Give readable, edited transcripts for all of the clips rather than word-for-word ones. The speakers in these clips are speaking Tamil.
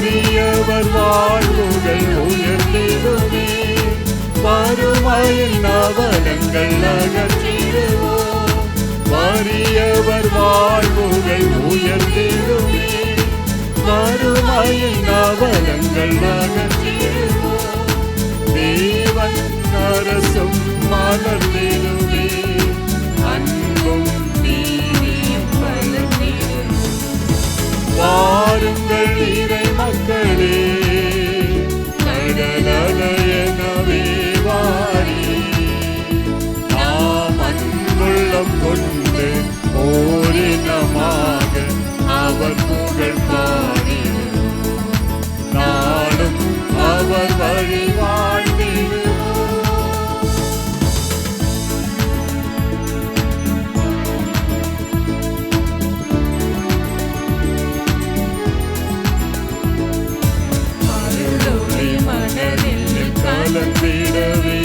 வறியவர் வாழ்வுகள் உயர்ந்திடுமே, வறுமையின் அவலங்கள் அகற்றிடுவோம். வறியவர் வாழ்வுகள் உயர்ந்திடுமே, வறுமையின் அவலங்கள் அகற்றிடுவோம். தேவன் அரசும் மலர்ந்திடுமே, அன்பும் நீதியும் வளர்ந்திடும். வாருங்கள் இறை மக்களே, கடலலையெனவே வாரி, நாம் அன்புள்ளம் கொண்டு ஓரினமாக அவர் புகழ் பாடிடுவோம். நாடும் அவர் வழி வாழ்ந்திடுவோம். அருளொளி மனதில் கலந்திடவே,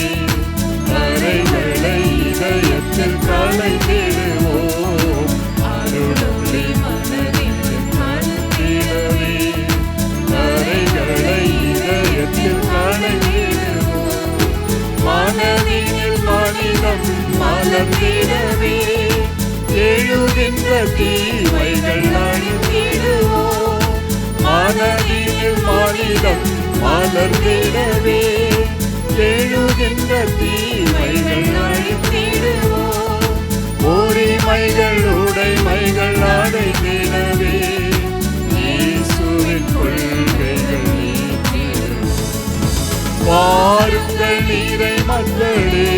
கரைகளை இதயத்தில் களைந்திடுவோம். அருளொளி மனதில் கலந்திடவே, கரைகளை இதயத்தில் களைந்திடுவோம். மனதில் மனிதம் மலர்ந்திடவே, எழுகின்ற தீமைகள் அழித்திடுவோம். மனதில் மனிதம் மலர்ந்திடவே, எழுகின்ற தீமைகள் அழித்திடுவோம். உரிமைகள் உடைமைகள் அடைந்திடவே, இயேசுவின் கொள்கைகள் நீத்திடுவோம். வாருங்கள் இறை மக்களே,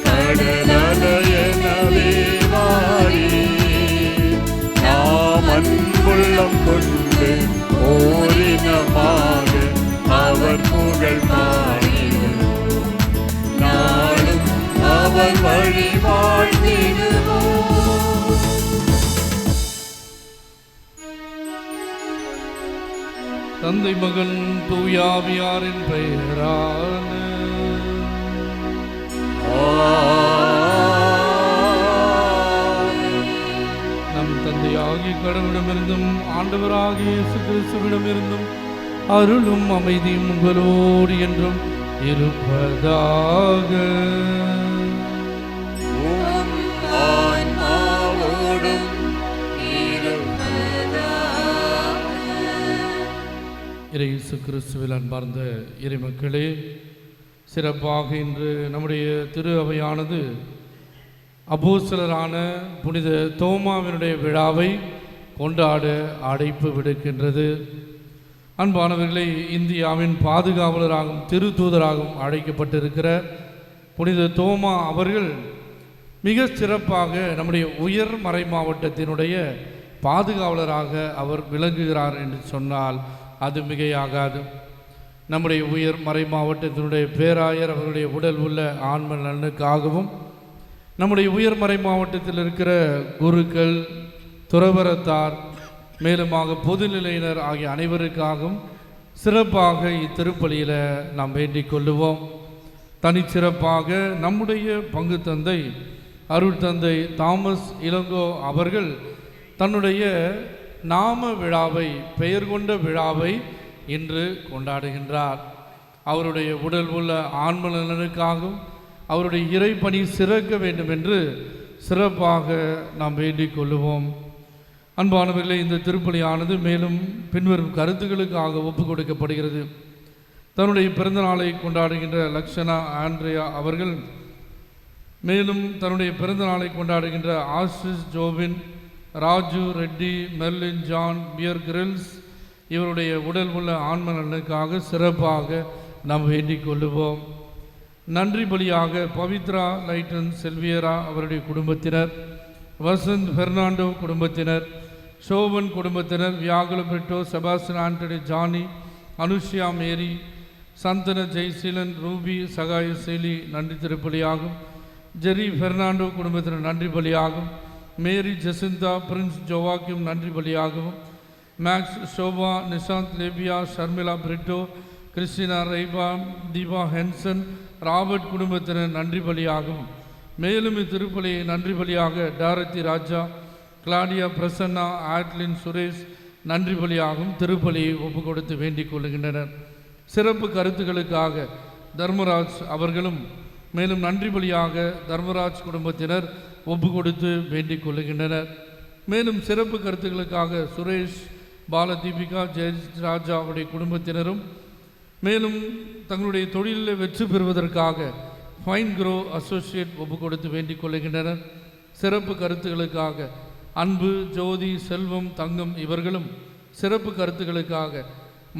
கடலலையெனவே வாரி, நாம் அன்புள்ளம் கொண்டு ஓரினமாக அவர் புகழ் பாடிடுவோம். நாளும் அவர் வழி வாழ்ந்திடுவோம். தந்தை மகன் தூயாவியாரின் பெயரான நம் தந்தையாகிய கடவுளிடமிருந்தும் ஆண்டவராகிய இயேசு கிறிஸ்துவிடமிருந்தும் அருளும் அமைதியும் உங்களோடு என்றும் இருப்பதாக. இயேசு கிறிஸ்துவில் அன்பார்ந்த இறைமக்களே, சிறப்பாக இன்று நம்முடைய திரு அவையானது அப்போஸ்தலரான புனித தோமாவினுடைய விழாவை கொண்டாட அழைப்பு விடுக்கின்றது. அன்பானவர்களை, இந்தியாவின் பாதுகாவலராகவும் திருத்தூதராகவும் அழைக்கப்பட்டிருக்கிற புனித தோமா அவர்கள் மிக சிறப்பாக நம்முடைய உயர் மறை மாவட்டத்தினுடைய பாதுகாவலராக அவர் விளங்குகிறார் என்று சொன்னால் அது மிகையாகாது. நம்முடைய உயர் மறை மாவட்டத்தினுடைய பேராயர் அவர்களுடைய உடல் உள்ள ஆன்ம நலனுக்காகவும், நம்முடைய உயர் மறை மாவட்டத்தில் இருக்கிற குருக்கள், துறவரத்தார், மேலுமாக பொதுநிலையினர் ஆகிய அனைவருக்காகவும் சிறப்பாக இத்திருப்பலியில் நாம் வேண்டிக் கொள்ளுவோம். தனிச்சிறப்பாக நம்முடைய பங்கு தந்தை அருட்தந்தை தாமஸ் இளங்கோ அவர்கள் தன்னுடைய நாம விழாவை, பெயர் கொண்ட விழாவை இன்று கொண்டாடுகின்றார். அவருடைய உடல் உள்ள ஆன்ம நலனுக்காகவும் அவருடைய இறைப்பணி சிறக்க வேண்டும் என்று சிறப்பாக நாம் வேண்டிக் கொள்ளுவோம். அன்பானவர்களே, இந்த திருப்பலியானது மேலும் பின்வரும் கருத்துக்களுக்காக ஒப்புக் கொடுக்கப்படுகிறது. தன்னுடைய பிறந்த நாளை கொண்டாடுகின்ற லக்ஷனா ஆண்ட்ரியா அவர்கள், மேலும் தன்னுடைய பிறந்த நாளை கொண்டாடுகின்ற Ashish Jobin, Raju Reddy, Merlin John, Bear Grylls இவருடைய உடல் உள்ள ஆன்ம நலனுக்காக சிறப்பாக நாம் வேண்டிக் கொள்ளுவோம். நன்றி பலியாக பவித்ரா லைட்டன் செல்வியரா அவருடைய குடும்பத்தினர், வசந்த் பெர்னாண்டோ குடும்பத்தினர், ஷோபன் குடும்பத்தினர், வியாகுல பிரிட்டோ, செபாஸ்டின் ஆண்டனி, ஜானி, அனுஷியா மேரி, சந்தன ஜெய்சீலன், ரூபி, சகாய சேலி நன்றி திருப்பலியாகும். ஜெரி பெர்னாண்டோ குடும்பத்தினர் நன்றி பலியாகும். மேரி ஜெசிந்தா, பிரின்ஸ் ஜோவாக்கியும் நன்றி பலியாகவும். மேக்ஸ், ஷோபா, நிஷாந்த், லேபியா, ஷர்மிளா பிரிட்டோ, கிறிஸ்டினா, ரைபா, தீபா ஹென்சன், ராபர்ட் குடும்பத்தினர் நன்றி பலியாகும். மேலும் இத்திருப்பலியை நன்றி பலியாக Dorothy Raja, Claudia Prasanna, Adlin Suresh, நன்றி பலியாகும் திருப்பலியை ஒப்பு கொடுத்து வேண்டிக் கொள்கின்றனர். சிறப்பு கருத்துக்களுக்காக தர்மராஜ் அவர்களும் மேலும் நன்றி பலியாக தர்மராஜ் குடும்பத்தினர் ஒப்பு கொடுத்து வேண்டிக் கொள்கின்றனர். மேலும் சிறப்பு கருத்துக்களுக்காக சுரேஷ், பாலதீபிகா, ஜெயராஜா அவருடைய குடும்பத்தினரும் மேலும் தங்களுடைய தொழிலில் வெற்றி பெறுவதற்காக ஃபைன் க்ரோ அசோசியேட் ஒப்பு கொடுத்து வேண்டிக் கொள்கின்றனர். சிறப்பு கருத்துக்களுக்காக அன்பு, ஜோதி, செல்வம், தங்கம் இவர்களும் சிறப்பு கருத்துக்களுக்காக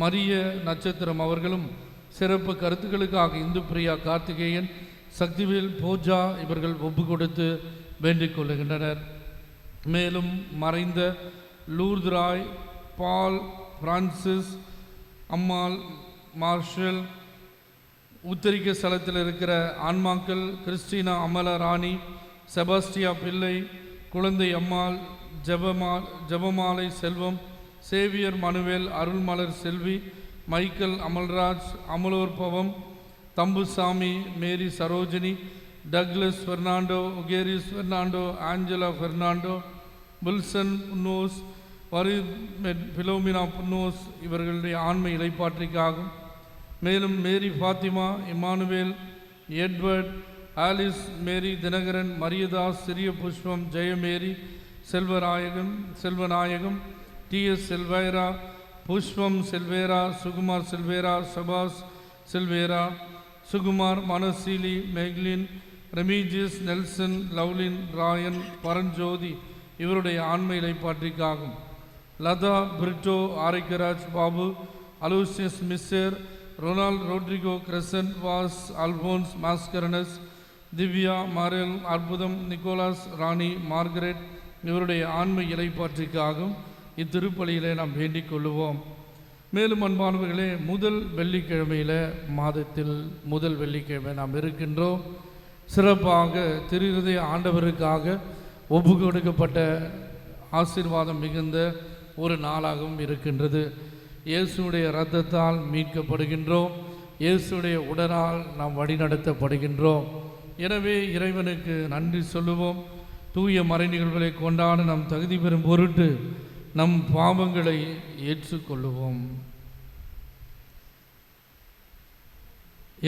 மரிய நட்சத்திரம் அவர்களும் சிறப்பு கருத்துக்களுக்காக இந்து பிரியா, கார்த்திகேயன், சக்திவேல், பூஜா இவர்கள் ஒப்பு கொடுத்து வேண்டிக் கொள்கின்றனர். மேலும் மறைந்த லூர்துராய், பால், பிரான்சிஸ், அம்மாள், மார்ஷல், உத்தரிக்க ஸ்தலத்தில் இருக்கிற ஆன்மாக்கள் கிறிஸ்டினா, அமலா ராணி, செபாஸ்டியா பிள்ளை, Kuzhandai Ammal, Jebamalai Selvam, Xavier Manuel, Arulmalar Selvi, Michael Amalraj, Amalorpavam, Thambusamy, Mary Sarojini, Douglas Fernando, உகேரிஸ் Fernando, Angela Fernando, Wilson Punnose, வரித் பிலோமினா புன்னோஸ் இவர்களுடைய ஆண்மை இலைப்பாற்றிக்காகும். மேலும் Mary Fatima, Emmanuel, Edward, Alice, Mary Dinakaran, Mariadas, Siriya Pushpam, Jayamary, Selvanayagam, DS செல்வேரா, புஷ்பம் செல்வேரா, சுகுமார் செல்வேரா, சபாஸ் செல்வேரா, சுகுமார், மனசீலி, மேக்லின், ரெமீஜியஸ், நெல்சன், லவ்லின், ராயன், பரஞ்சோதி இவருடைய ஆண்மை இலைப்பாற்றிக்காகும். லதா, பிரிட்டோ, ஆரைக்கராஜ், பாபு, அலூசியஸ் மிஸ்ஸர், Ronald, Rodrigo, Crescent, Vaz, Alphonse, Mascarenhas, Divya, மாரெல், அற்புதம், நிக்கோலாஸ், ராணி, மார்கரெட் இவருடைய ஆண்மை இலைப்பாற்றிக்காகும். இத்திருப்பலியிலே நாம் வேண்டிக் கொள்ளுவோம். மேலும் அன்பானவர்களே, முதல் வெள்ளிக்கிழமையில் மாதத்தில் முதல் வெள்ளிக்கிழமை நாம் இருக்கின்றோம். சிறப்பாக திருஹிருதய ஆண்டவருக்காக ஒப்பு கொடுக்கப்பட்ட ஆசீர்வாதம் மிகுந்த ஒரு நாளாகவும் இருக்கின்றது. இயேசுடைய இரத்தத்தால் மீட்கப்படுகின்றோம். இயேசுடைய உடலால் நாம் வழிநடத்தப்படுகின்றோம். எனவே இறைவனுக்கு நன்றி சொல்லுவோம். தூய மறை நிகழ்வுகளை கொண்டாட நாம் தகுதி பெறும் பொருட்டு நம் பாவங்களை ஏற்றுக்கொள்ளுவோம்.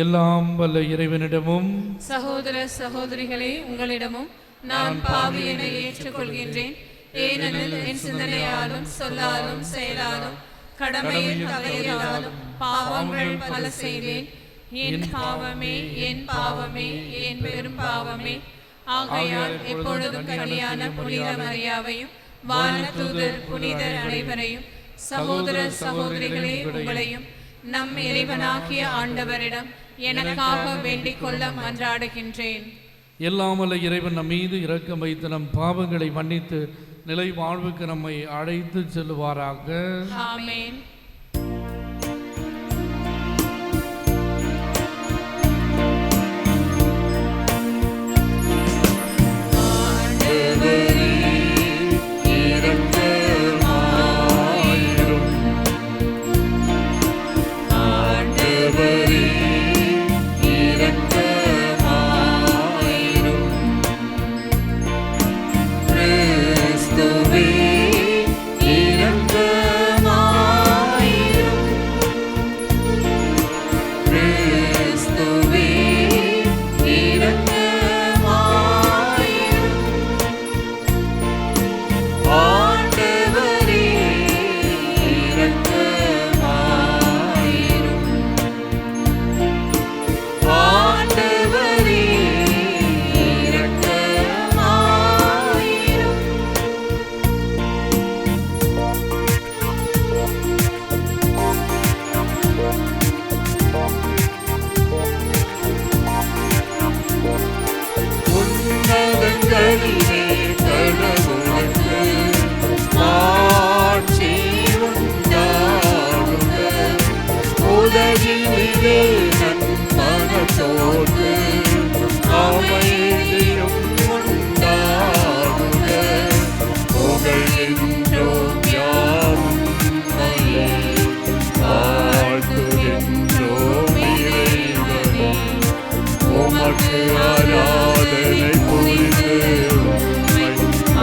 எல்லாம் வல்ல இறைவனிடமும் சகோதர சகோதரிகளே உங்களிடமும் நான் பாவி என ஏற்றுக்கொள்கின்றேன். ஏனெனில் என் சிந்தனையாலும் சொல்லாலும் செயலாலும் கடமையில் தவறினாலும் பாவங்கள் பல செய்தேன். என் பாவமே, என் பாவமே, என் பெரும் பாவமே. ஆகையால் எப்பொழுதும் கன்னியான புனித மரியாவையும் வானதூதர் புனிதர் அனைவரையும் சகோதர சகோதரிகளே உங்களையும் நம் இறைவனாகிய ஆண்டவரிடம் எனக்காக வேண்டிக் கொள்ள மன்றாடுகின்றேன். எல்லாமல்ல இறைவன் நம் மீது இரக்கம் வைத்து நம் பாவங்களை மன்னித்து நிலை வாழ்வுக்கு நம்மை அழைத்து செல்வாராக. ஆமென்.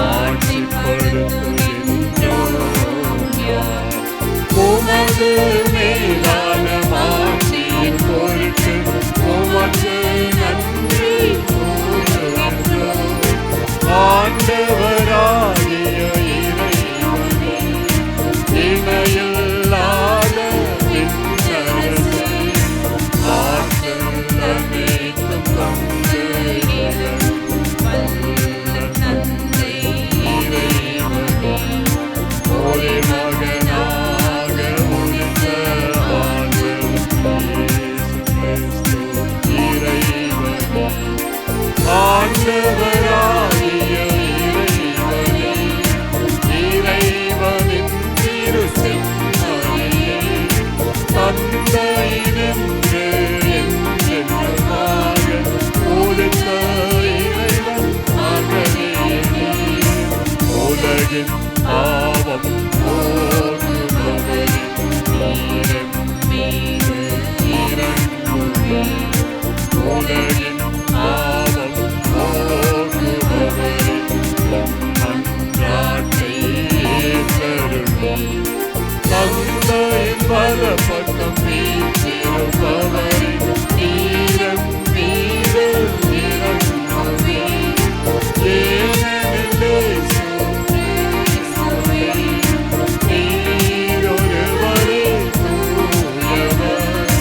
ஆட்சிப்படுத்துகின்றோம். தந்தையின் வலப்பக்கம் வீற்றிருப்பவரே, நீரம் மீது இறங்குமே. ஏனெனில் இயேசுவே, நீரொருவரே தூயவர்,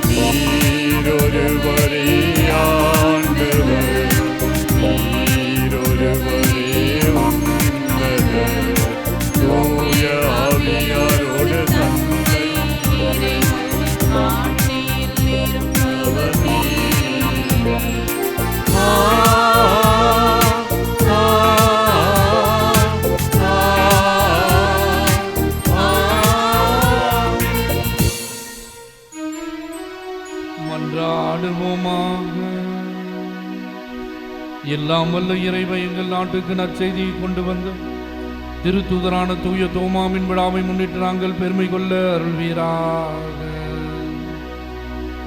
நீரொருவரே ஆண்டவர், நீரொருவரே உன்னதர், தூய ஆவியாரோடு தந்தை ஆட்சியில் இருப்பவர் நீரே. ஆ, ஆ, ஆ, ஆ. மன்றாடுவோமாக. எல்லாம் வல்ல இறைவன் எங்கள் நாட்டுக்கு நற்செய்தியை கொண்டு வந்து திருத்தூதரான தூய தோமாவின் விழாவை முன்னிட்டு நாங்கள் பெருமை கொள்ள அருள்வீராக.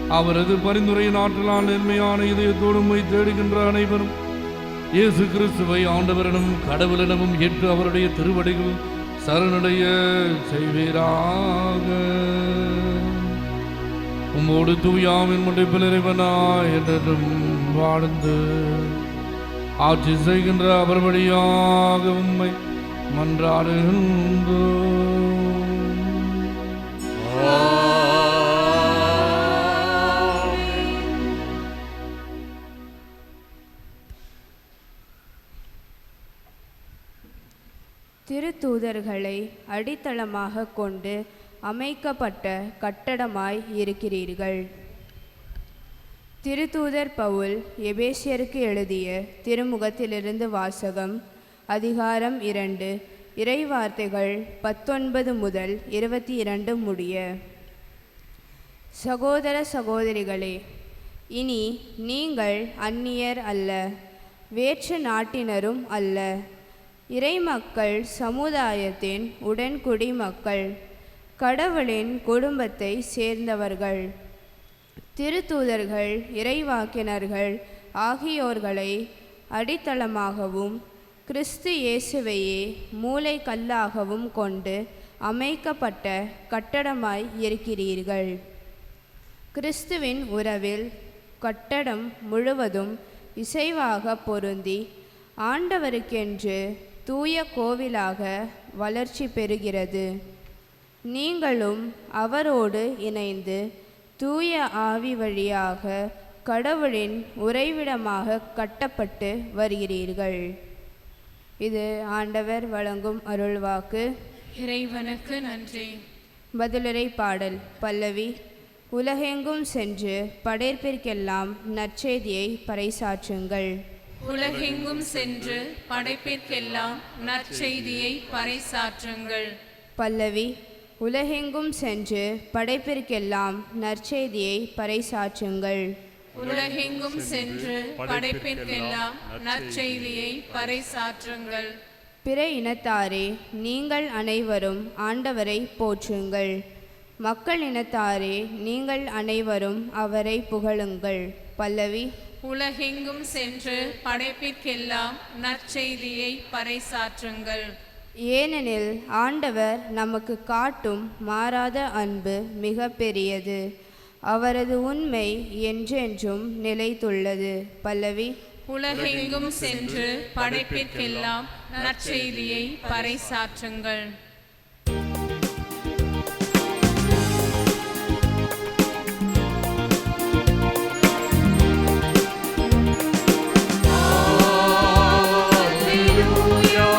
அவரது பரிந்துரையின் ஆற்றலால் நேர்மையான இதயத்தோடு உம்மை தேடுகின்ற அனைவரும் இயேசு கிறிஸ்துவை ஆண்டவரிடம் கடவுளிடமும் ஏற்று அவருடைய திருவடிகள் சரணடைய செய்வீராக. உம்மோடு தூயாவின் முடிப்பில் இறைவனாய் என்றும் வாழ்ந்து ஆட்சி செய்கின்ற அவர் வழியாக உம்மை மன்றாடுகின்றோம். திருத்தூதர்களை அடித்தளமாக கொண்டு அமைக்கப்பட்ட கட்டடமாய் இருக்கிறீர்கள். திருத்தூதர் பவுல் எபேசியருக்கு எழுதிய திருமுகத்திலிருந்து வாசகம். அதிகாரம் 2, இறைவார்த்தைகள் 19 முதல் 22 முடிய. சகோதர சகோதரிகளே, இனி நீங்கள் அந்நியர் அல்ல, வேற்று நாட்டினரும் அல்ல, இறைமக்கள் சமுதாயத்தின் உடன்குடிமக்கள், கடவுளின் குடும்பத்தை சேர்ந்தவர்கள். திருத்தூதர்கள், இறைவாக்கினர்கள் ஆகியோர்களை அடித்தளமாகவும் கிறிஸ்து இயேசுவையே மூலைக்கல்லாகவும் கொண்டு அமைக்கப்பட்ட கட்டடமாய் இருக்கிறீர்கள். கிறிஸ்துவின் உறவில் கட்டடம் முழுவதும் இசைவாக பொருந்தி ஆண்டவருக்கென்று தூய கோவிலாக வளர்ச்சி பெறுகிறது. நீங்களும் அவரோடு இணைந்து தூய ஆவி வழியாக கடவுளின் உறைவிடமாக கட்டப்பட்டு வருகிறீர்கள். இது ஆண்டவர் வழங்கும் அருள்வாக்கு. இறைவனுக்கு நன்றி. பதிலுரை பாடல். பல்லவி. உலகெங்கும் சென்று படைப்பிற்கெல்லாம் நற்செய்தியை பறைசாற்றுங்கள். உலகெங்கும் சென்று படைப்பிற்கெல்லாம் நற்செய்தியை பறைசாற்றுங்கள். பல்லவி. உலகெங்கும் சென்று படைப்பிற்கெல்லாம் நற்செய்தியை பறைசாற்றுங்கள். உலகெங்கும் சென்று படைப்பிற்கெல்லாம் நற்செய்தியை பறைசாற்றுங்கள். பிற இனத்தாரே, நீங்கள் அனைவரும் ஆண்டவரை போற்றுங்கள். மக்கள் இனத்தாரே, நீங்கள் அனைவரும் அவரை புகழுங்கள். பல்லவி. உலகெங்கும் சென்று படைப்பிற்கெல்லாம் நற்செய்தியை பறைசாற்றுங்கள். ஏனெனில் ஆண்டவர் நமக்கு காட்டும் மாறாத அன்பு மிக பெரியது. அவரது உண்மை என்றென்றும் நிலைத்துள்ளது. பல்லவி. உலகெங்கும் சென்று படைப்பிற்கெல்லாம் நற்செய்தியை பறைசாற்றுங்கள். Alleluia.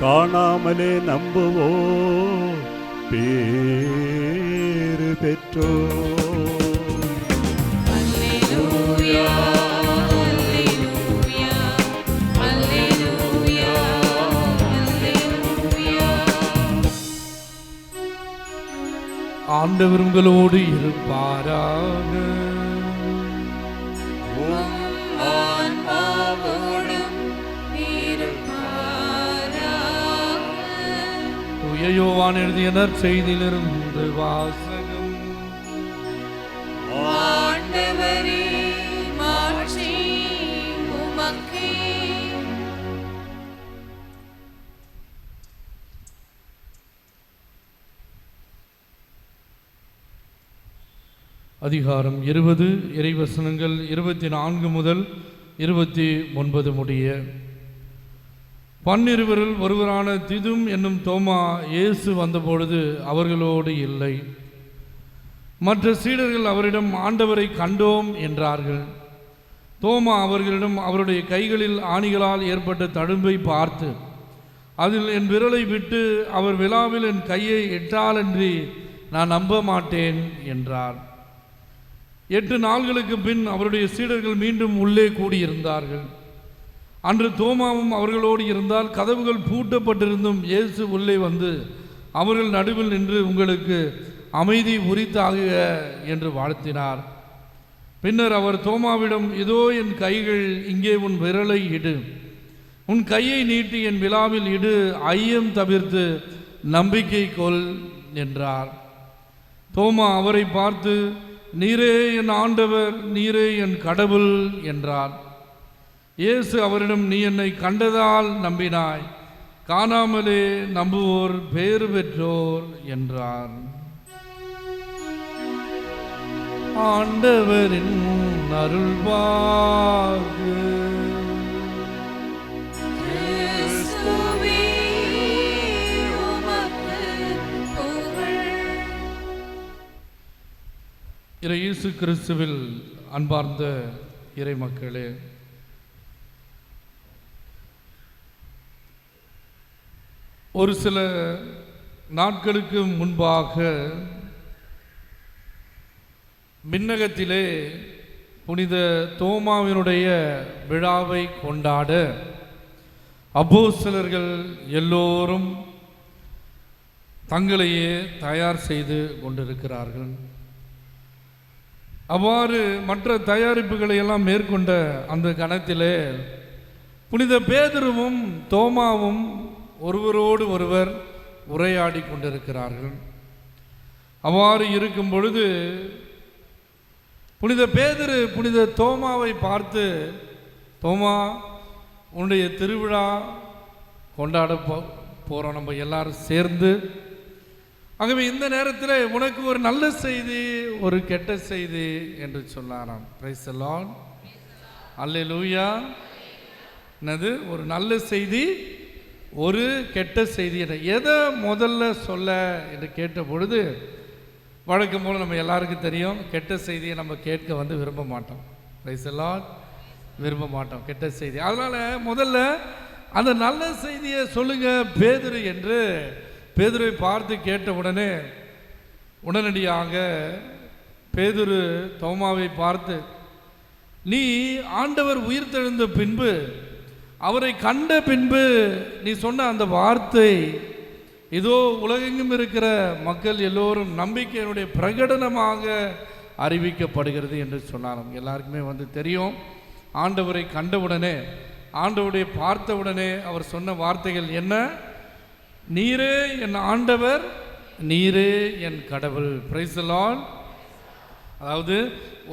காணாமலே நம்புவோ பேறு பெற்றோ. அல்லேலூயா அல்லேலூயா அல்லேலூயா அல்லேலூயா. ஆண்டவர் உங்களோடு இருப்பாராக. ஆன்மாவோடும் இருப்பாராக. தூய யோவான் எழுதிய நற்செய்தியிலிருந்து வாசகம். ஆண்டவரே மாட்சி உமக்கே. அதிகாரம் 20 இறைவசனங்கள் 24 முதல் 29 முடிய. பன்னிருவரில் ஒருவரான திதும் என்னும் தோமா இயேசு வந்தபொழுது அவர்களோடு இல்லை. மற்ற சீடர்கள் அவரிடம் ஆண்டவரை கண்டோம் என்றார்கள். தோமா அவர்களிடம் அவருடைய கைகளில் ஆணிகளால் ஏற்பட்ட தழும்பை பார்த்து அதில் என் விரலை விட்டு அவர் விழாவில் என் கையை இட்டாலன்றி நான் நம்ப மாட்டேன் என்றார். 8 நாள்களுக்கு பின் அவருடைய சீடர்கள் மீண்டும் உள்ளே கூடியிருந்தார்கள். அன்று தோமாவும் அவர்களோடு இருந்தால் கதவுகள் பூட்டப்பட்டிருந்தும் இயேசு உள்ளே வந்து அவர்கள் நடுவில் நின்று உங்களுக்கு அமைதி உரித்தாக என்று வாழ்த்தினார். பின்னர் அவர் தோமாவிடம், இதோ என் கைகள், இங்கே உன் விரலை இடு, உன் கையை நீட்டி என் விழாவில் இடு, ஐயம் தவிர்த்து நம்பிக்கை கொள் என்றார். தோமா அவரை பார்த்து, நீரே என் ஆண்டவர், நீரே என் கடவுள் என்றார். இயேசு அவரிடம், நீ என்னை கண்டதால் நம்பினாய், காணாமலே நம்புவோர் பேறு பெற்றோர் என்றார். ஆண்டவரின் அருள்வாக்கு. கிறிஸ்துவே உமக்கு புகழ். இயேசு கிறிஸ்துவில் அன்பார்ந்த இறை மக்களே, ஒரு சில நாட்களுக்கு முன்பாக விண்ணகத்திலே புனித தோமாவினுடைய விழாவை கொண்டாட அப்போஸ்தலர்கள் எல்லோரும் தங்களையே தயார் செய்து கொண்டிருக்கிறார்கள். அவ்வாறு மற்ற தயாரிப்புகளை எல்லாம் மேற்கொண்ட அந்த கணத்திலே புனித பேதுருவும் தோமாவும் ஒருவரோடு ஒருவர் உரையாடி கொண்டிருக்கிறார்கள். அவ்வாறு இருக்கும் பொழுது புனித பேதுரு புனித தோமாவை பார்த்து, தோமா, உன்னுடைய திருவிழா கொண்டாட போகிறோம் நம்ம எல்லாரும் சேர்ந்து. ஆகவே இந்த நேரத்தில் உனக்கு ஒரு நல்ல செய்தி, ஒரு கெட்ட செய்தி என்று சொன்னாராம். பிரைஸ் தி லார்ட், அல்லேலூயா. என்னது? ஒரு நல்ல செய்தி, ஒரு கெட்ட செய்தி. எதை முதல்ல சொல்ல என்று கேட்ட பொழுது, வழக்கம் போல் நம்ம எல்லாருக்கும் தெரியும், கெட்ட செய்தியை நம்ம கேட்க விரும்ப மாட்டோம். பிரைஸ் தி லார்ட், விரும்ப மாட்டோம் கெட்ட செய்தி. அதனால் முதல்ல அந்த நல்ல செய்தியை சொல்லுங்க பேதுரு என்று பேதுருவை பார்த்து கேட்ட உடனடியாக பேதுரு தோமாவை பார்த்து, நீ ஆண்டவர் உயிர்த்தெழுந்த பின்பு, அவரை கண்ட பின்பு நீ சொன்ன அந்த வார்த்தை இதோ உலகெங்கும் இருக்கிற மக்கள் எல்லோரும் நம்பிக்கையினுடைய பிரகடனமாக அறிவிக்கப்படுகிறது என்று சொன்னார். எல்லாருக்குமே தெரியும், ஆண்டவரை கண்டவுடனே, ஆண்டவரை பார்த்தவுடனே அவர் சொன்ன வார்த்தைகள் என்ன? நீரே என் ஆண்டவர், நீரே என் கடவுள். Praise the Lord. அதாவது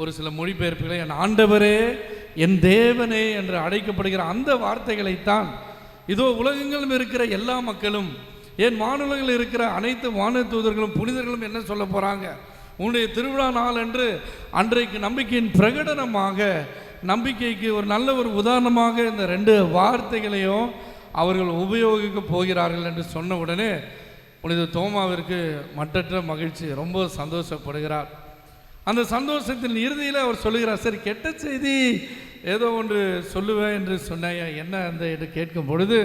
ஒரு சில மொழிபெயர்ப்புகளை என் ஆண்டவரே, என் தேவனே என்று அழைக்கப்படுகிற அந்த வார்த்தைகளைத்தான் இதோ உலகெங்கிலும் இருக்கிற எல்லா மக்களும், ஏன் வானுலகில் இருக்கிற அனைத்து வான தூதர்களும் புனிதர்களும் என்ன சொல்ல போகிறாங்க? உன்னுடைய திருவிழா நாள் என்று அன்றைக்கு நம்பிக்கையின் பிரகடனமாக, நம்பிக்கைக்கு ஒரு நல்ல ஒரு உதாரணமாக இந்த 2 வார்த்தைகளையும் அவர்கள் உபயோகிக்க போகிறார்கள் என்று சொன்ன உடனே புனித தோமாவிற்கு மற்றற்ற மகிழ்ச்சி, ரொம்ப சந்தோஷப்படுகிறார். அந்த சந்தோஷத்தின் இறுதியில் அவர் சொல்லுகிறார், சரி கெட்ட செய்தி ஏதோ ஒன்று சொல்லுவேன் என்று சொன்னாயா, என்ன அந்த என்று கேட்கும் பொழுது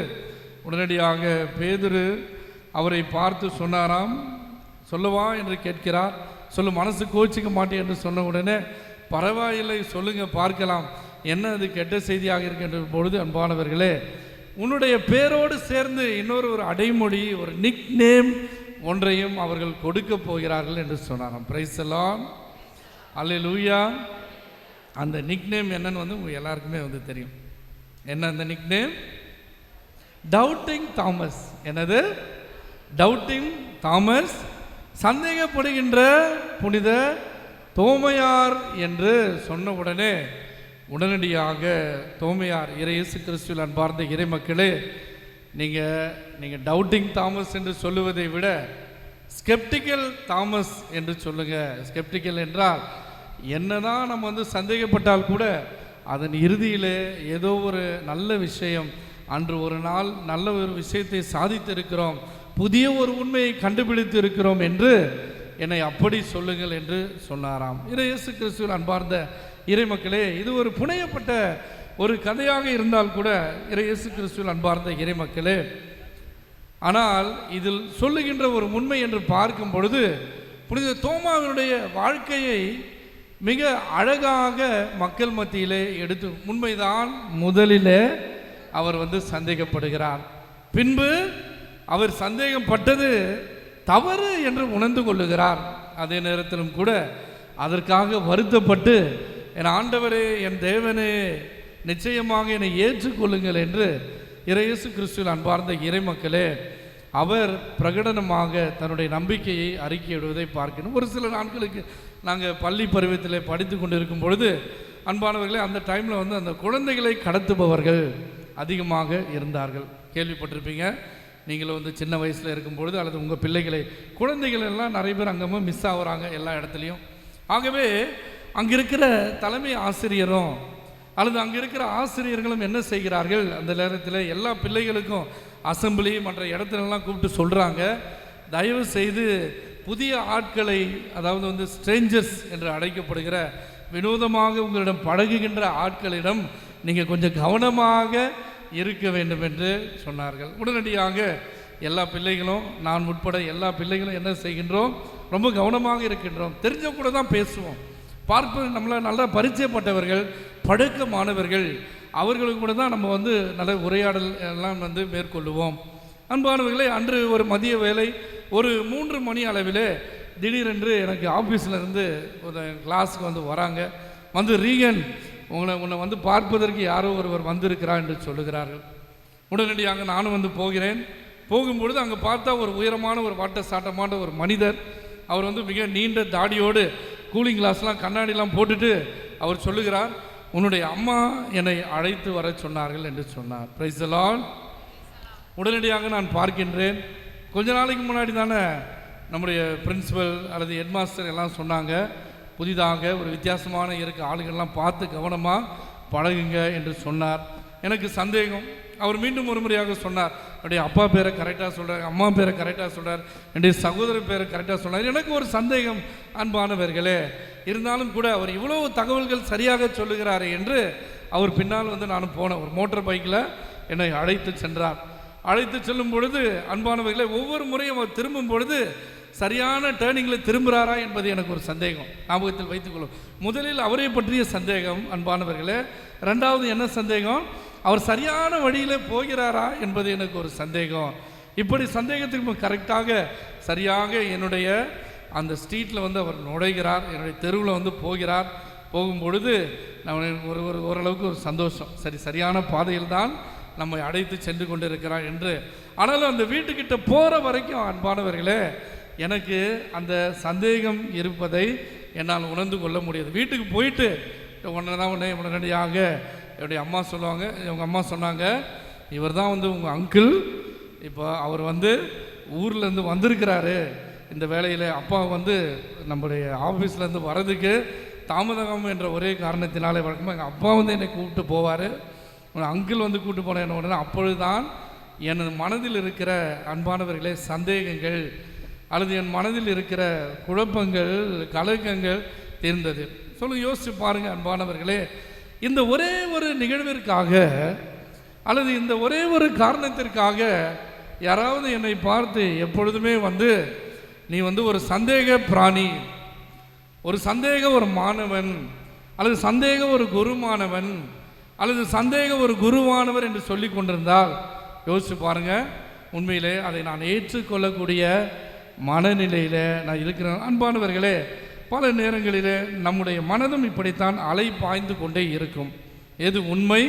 உடனடியாக பேதுரு அவரை பார்த்து சொன்னாராம், சொல்லவா என்று கேட்கிறார். சொல்லு, மனசு கோச்சிக்க மாட்டேன் என்று சொன்ன உடனே பரவாயில்லை சொல்லுங்க பார்க்கலாம், என்ன அது கெட்ட செய்தியாக இருக்கின்ற பொழுது, அன்பானவர்களே, உன்னுடைய பேரோடு சேர்ந்து இன்னொரு அடைமொழி, ஒரு நிக் நேம் ஒன்றையும் அவர்கள் கொடுக்க போகிறார்கள் என்று சொன்னாராம். பிரைஸ் தி லார்ட், அல்லேலூயா. அந்த நிக் நேம் என்னன்னு உங்கள் எல்லாருக்குமே தெரியும். என்ன அந்த நிக் நேம்? Doubting Thomas. என்னது? டவுட்டிங் தாமஸ், சந்தேகப்படுகின்ற புனித தோமையார் என்று சொன்ன உடனே உடனடியாக தோமையார், இயேசு கிறிஸ்துவில் அன்பார்ந்த இறை மக்களே, நீங்கள் டவுட்டிங் தாமஸ் என்று சொல்லுவதை விட ஸ்கெப்டிக்கல் தாமஸ் என்று சொல்லுங்கள். ஸ்கெப்டிக்கல் என்றால் என்னதான் நம்ம சந்தேகப்பட்டால் கூட அதன் இறுதியிலே ஏதோ ஒரு நல்ல விஷயம், அன்று ஒரு நாள் நல்ல ஒரு விஷயத்தை சாதித்திருக்கிறோம், புதிய ஒரு உண்மையை கண்டுபிடித்து இருக்கிறோம் என்று என்னை அப்படி சொல்லுங்கள் என்று சொன்னாராம். இயேசு கிறிஸ்துவில் அன்பார்ந்த இறை மக்களே, இது ஒரு புனையப்பட்ட ஒரு கதையாக இருந்தால் கூட இயேசு கிறிஸ்துவில் அன்பார்ந்த இறை மக்களே, ஆனால் இதில் சொல்லுகின்ற ஒரு உண்மை என்று பார்க்கும் பொழுது புனித தோமாவினுடைய வாழ்க்கையை மிக அழகாக மக்கள் மத்தியிலே எடுத்து, உண்மைதான், முதலிலே அவர் சந்தேகப்படுகிறார், பின்பு அவர் சந்தேகப்பட்டது தவறு என்று உணர்ந்து கொள்ளுகிறார். அதே நேரத்திலும் கூட அதற்காக வருத்தப்பட்டு, என் ஆண்டவரே, என் தேவனே, நிச்சயமாக என்னை ஏற்றுக்கொள்ளுங்கள் என்று இயேசு கிறிஸ்துவில் அன்பார்ந்த இறை மக்களே, அவர் பிரகடனமாக தன்னுடைய நம்பிக்கையை அறிக்கையிடுவதை பார்க்கணும். ஒரு சில நாட்களுக்கு நாங்கள் பள்ளி பருவத்தில் படித்து கொண்டு இருக்கும் பொழுது, அன்பானவர்களே, அந்த டைமில் அந்த குழந்தைகளை கடத்துபவர்கள் அதிகமாக இருந்தார்கள். கேள்விப்பட்டிருப்பீங்க நீங்களும் சின்ன வயசில் இருக்கும் பொழுது, அல்லது உங்கள் பிள்ளைகளை, குழந்தைகள் எல்லாம் நிறைய பேர் அங்கேயும் மிஸ் ஆகுறாங்க எல்லா இடத்துலையும். ஆகவே அங்கே இருக்கிற தலைமை ஆசிரியரும் அல்லது அங்கே இருக்கிற ஆசிரியர்களும் என்ன செய்கிறார்கள், அந்த நேரத்தில் எல்லா பிள்ளைகளுக்கும் அசம்பிளி மற்ற இடத்துலலாம் கூப்பிட்டு சொல்கிறாங்க, தயவு செய்து புதிய ஆட்களை, அதாவது ஸ்ட்ரேஞ்சர்ஸ் என்று அழைக்கப்படுகிற வினோதமாக உங்களிடம் பழகுகின்ற ஆட்களிடம் நீங்கள் கொஞ்சம் கவனமாக இருக்க வேண்டும் என்று சொன்னார்கள். உடனடியாக எல்லா பிள்ளைகளும், நான் உட்பட எல்லா பிள்ளைகளும் என்ன செய்கின்றோம், ரொம்ப கவனமாக இருக்கின்றோம். தெரிஞ்ச கூட தான் பேசுவோம், பார்ப்ப நம்மளை நல்லா பரிச்சயப்பட்டவர்கள், பழக்கமானவர்கள், அவர்களுக்கு கூட தான் நம்ம நல்ல உரையாடல் எல்லாம் மேற்கொள்ளுவோம். அன்பானவர்களே, அன்று ஒரு மதிய வேலை ஒரு 3 மணி அளவிலே திடீரென்று எனக்கு ஆஃபீஸில் இருந்து ஒரு கிளாஸுக்கு வராங்க. ரீகன், உன்னை பார்ப்பதற்கு யாரோ ஒருவர் வந்திருக்கிறார் என்று சொல்லுகிறார்கள். உடனடியாக நானும் போகிறேன். போகும்பொழுது அங்கே பார்த்தா ஒரு உயரமான ஒரு வாட்ட சாட்டமான ஒரு மனிதர். அவர் மிக நீண்ட தாடியோடு, கூலிங் கிளாஸ்லாம் கண்ணாடிலாம் போட்டுட்டு அவர் சொல்லுகிறார், உன்னுடைய அம்மா என்னை அழைத்து வர சொன்னார்கள் என்று சொன்னார். Praise the Lord. உடனடியாக நான் பார்க்கின்றேன், கொஞ்ச நாளைக்கு முன்னாடி தானே நம்முடைய பிரின்சிபல் அல்லது ஹெட்மாஸ்டர் எல்லாம் சொன்னாங்க, புதிதாக ஒரு வித்தியாசமான இருக்க ஆளுகள்லாம் பார்த்து கவனமாக பழகுங்க என்று சொன்னார். எனக்கு சந்தேகம். அவர் மீண்டும் ஒரு முறையாக சொன்னார், என்னுடைய அப்பா பேரை கரெக்டாக சொல்கிறார், அம்மா பேரை கரெக்டாக சொல்கிறார், என்னுடைய சகோதரர் பேரை கரெக்டாக சொன்னார். எனக்கு ஒரு சந்தேகம், அன்பானவர்களே. இருந்தாலும் கூட அவர் இவ்வளோ தகவல்கள் சரியாக சொல்லுகிறாரே என்று அவர் பின்னால் நானும் போனேன். ஒரு மோட்டார் பைக்கில் என்னை அழைத்து சென்றார். அழைத்து செல்லும் பொழுது, அன்பானவர்களே, ஒவ்வொரு முறையும் அவர் திரும்பும் பொழுது சரியான டேர்னிங்கில் திரும்புகிறாரா என்பது எனக்கு ஒரு சந்தேகம். ஞாபகத்தில் வைத்துக்கொள்ளும். முதலில் அவரை பற்றிய சந்தேகம், அன்பானவர்களே. ரெண்டாவது என்ன சந்தேகம், அவர் சரியான வழியில் போகிறாரா என்பது எனக்கு ஒரு சந்தேகம். இப்படி சந்தேகத்துக்கு கரெக்டாக சரியாக என்னுடைய அந்த ஸ்ட்ரீட்டில் அவர் நுழைகிறார், என்னுடைய தெருவில் போகிறார். போகும்பொழுது நான் ஓரளவுக்கு ஒரு சந்தோஷம், சரியான பாதையில் தான் நம்மை அழைத்து சென்று கொண்டு இருக்கிறார் என்று. ஆனாலும் அந்த வீட்டுக்கிட்ட போகிற வரைக்கும், அன்பானவர்களே, எனக்கு அந்த சந்தேகம் இருப்பதை என்னால் உணர்ந்து கொள்ள முடியாது. வீட்டுக்கு போயிட்டு உடனடியாக என்னுடைய அம்மா சொல்லுவாங்க, இவங்க அம்மா சொன்னாங்க, இவர் தான் உங்கள் அங்கிள், இப்போ அவர் ஊர்லேருந்து வந்திருக்கிறாரு இந்த வேலையில். அப்பா நம்முடைய ஆஃபீஸ்லேருந்து வர்றதுக்கு தாமதம் என்ற ஒரே காரணத்தினாலே வழக்கமாக எங்கள் அப்பா என்னை கூப்பிட்டு போவார். அங்கிள் கூப்பிட்டு போன உடனே அப்பொழுதுதான் எனது மனதில் இருக்கிற, அன்பானவர்களே, சந்தேகங்கள் அல்லது என் மனதில் இருக்கிற குழப்பங்கள், கலக்கங்கள் தீர்ந்தது. யோசிச்சு பாருங்கள் அன்பானவர்களே, இந்த ஒரே ஒரு நிகழ்விற்காக அல்லது இந்த ஒரே ஒரு காரணத்திற்காக யாராவது என்னை பார்த்து எப்பொழுதுமே நீ ஒரு சந்தேக பிராணி, ஒரு சந்தேக ஒரு மாணவன், அல்லது சந்தேக ஒரு குருமானவன், அல்லது சந்தேக ஒரு குருவானவர் என்று சொல்லி கொண்டிருந்தால் யோசிச்சு பாருங்க, உண்மையிலே அதை நான் ஏற்றுக்கொள்ளக்கூடிய மனநிலையில் நான் இருக்கிறேன். அன்பானவர்களே, பல நேரங்களிலே நம்முடைய மனதும் இப்படித்தான் அலை பாய்ந்து கொண்டே இருக்கும். எது உண்மை,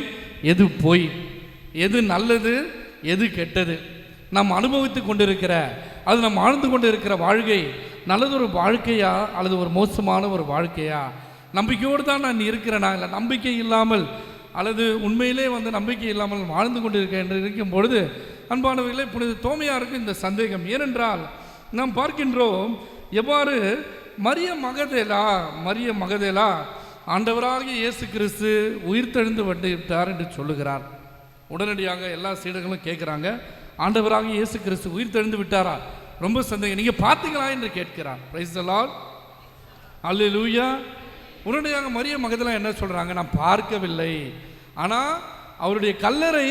எது பொய், எது நல்லது, எது கெட்டது, நாம் அனுபவித்து கொண்டிருக்கிற, அது நாம் ஆழ்ந்து கொண்டு இருக்கிற வாழ்க்கை நல்லதொரு வாழ்க்கையா அல்லது ஒரு மோசமான ஒரு வாழ்க்கையா, நம்பிக்கையோடு தான் நான் இருக்கிறேனா, இல்லை நம்பிக்கை இல்லாமல் அல்லது உண்மையிலே நம்பிக்கை இல்லாமல் வாழ்ந்து கொண்டு இருக்கேன் என்று இருக்கும் பொழுது, அன்பானவர்களே, புனித தோமையாருக்கு இந்த சந்தேகம். ஏனென்றால் நாம் பார்க்கின்றோம் எவ்வாறு மரிய மகதேலா ஆண்டவராகிய இயேசு கிறிஸ்து உயிர்த்தெழுந்து விட்டார் என்று சொல்லுகிறார். உடனடியாக எல்லா சீடர்களும் கேட்குறாங்க, ஆண்டவராகிய இயேசு கிறிஸ்து உயிர்த்தெழுந்து விட்டாரா? ரொம்ப சந்தேகம். நீங்கள் பார்த்தீங்களா என்று கேட்கிறார். பிரைஸ் தி லார்ட், அல்லேலூயா. உடனடியாக மரிய மகதேலா என்ன சொல்கிறாங்க, நான் பார்க்கவில்லை, ஆனால் அவருடைய கல்லறை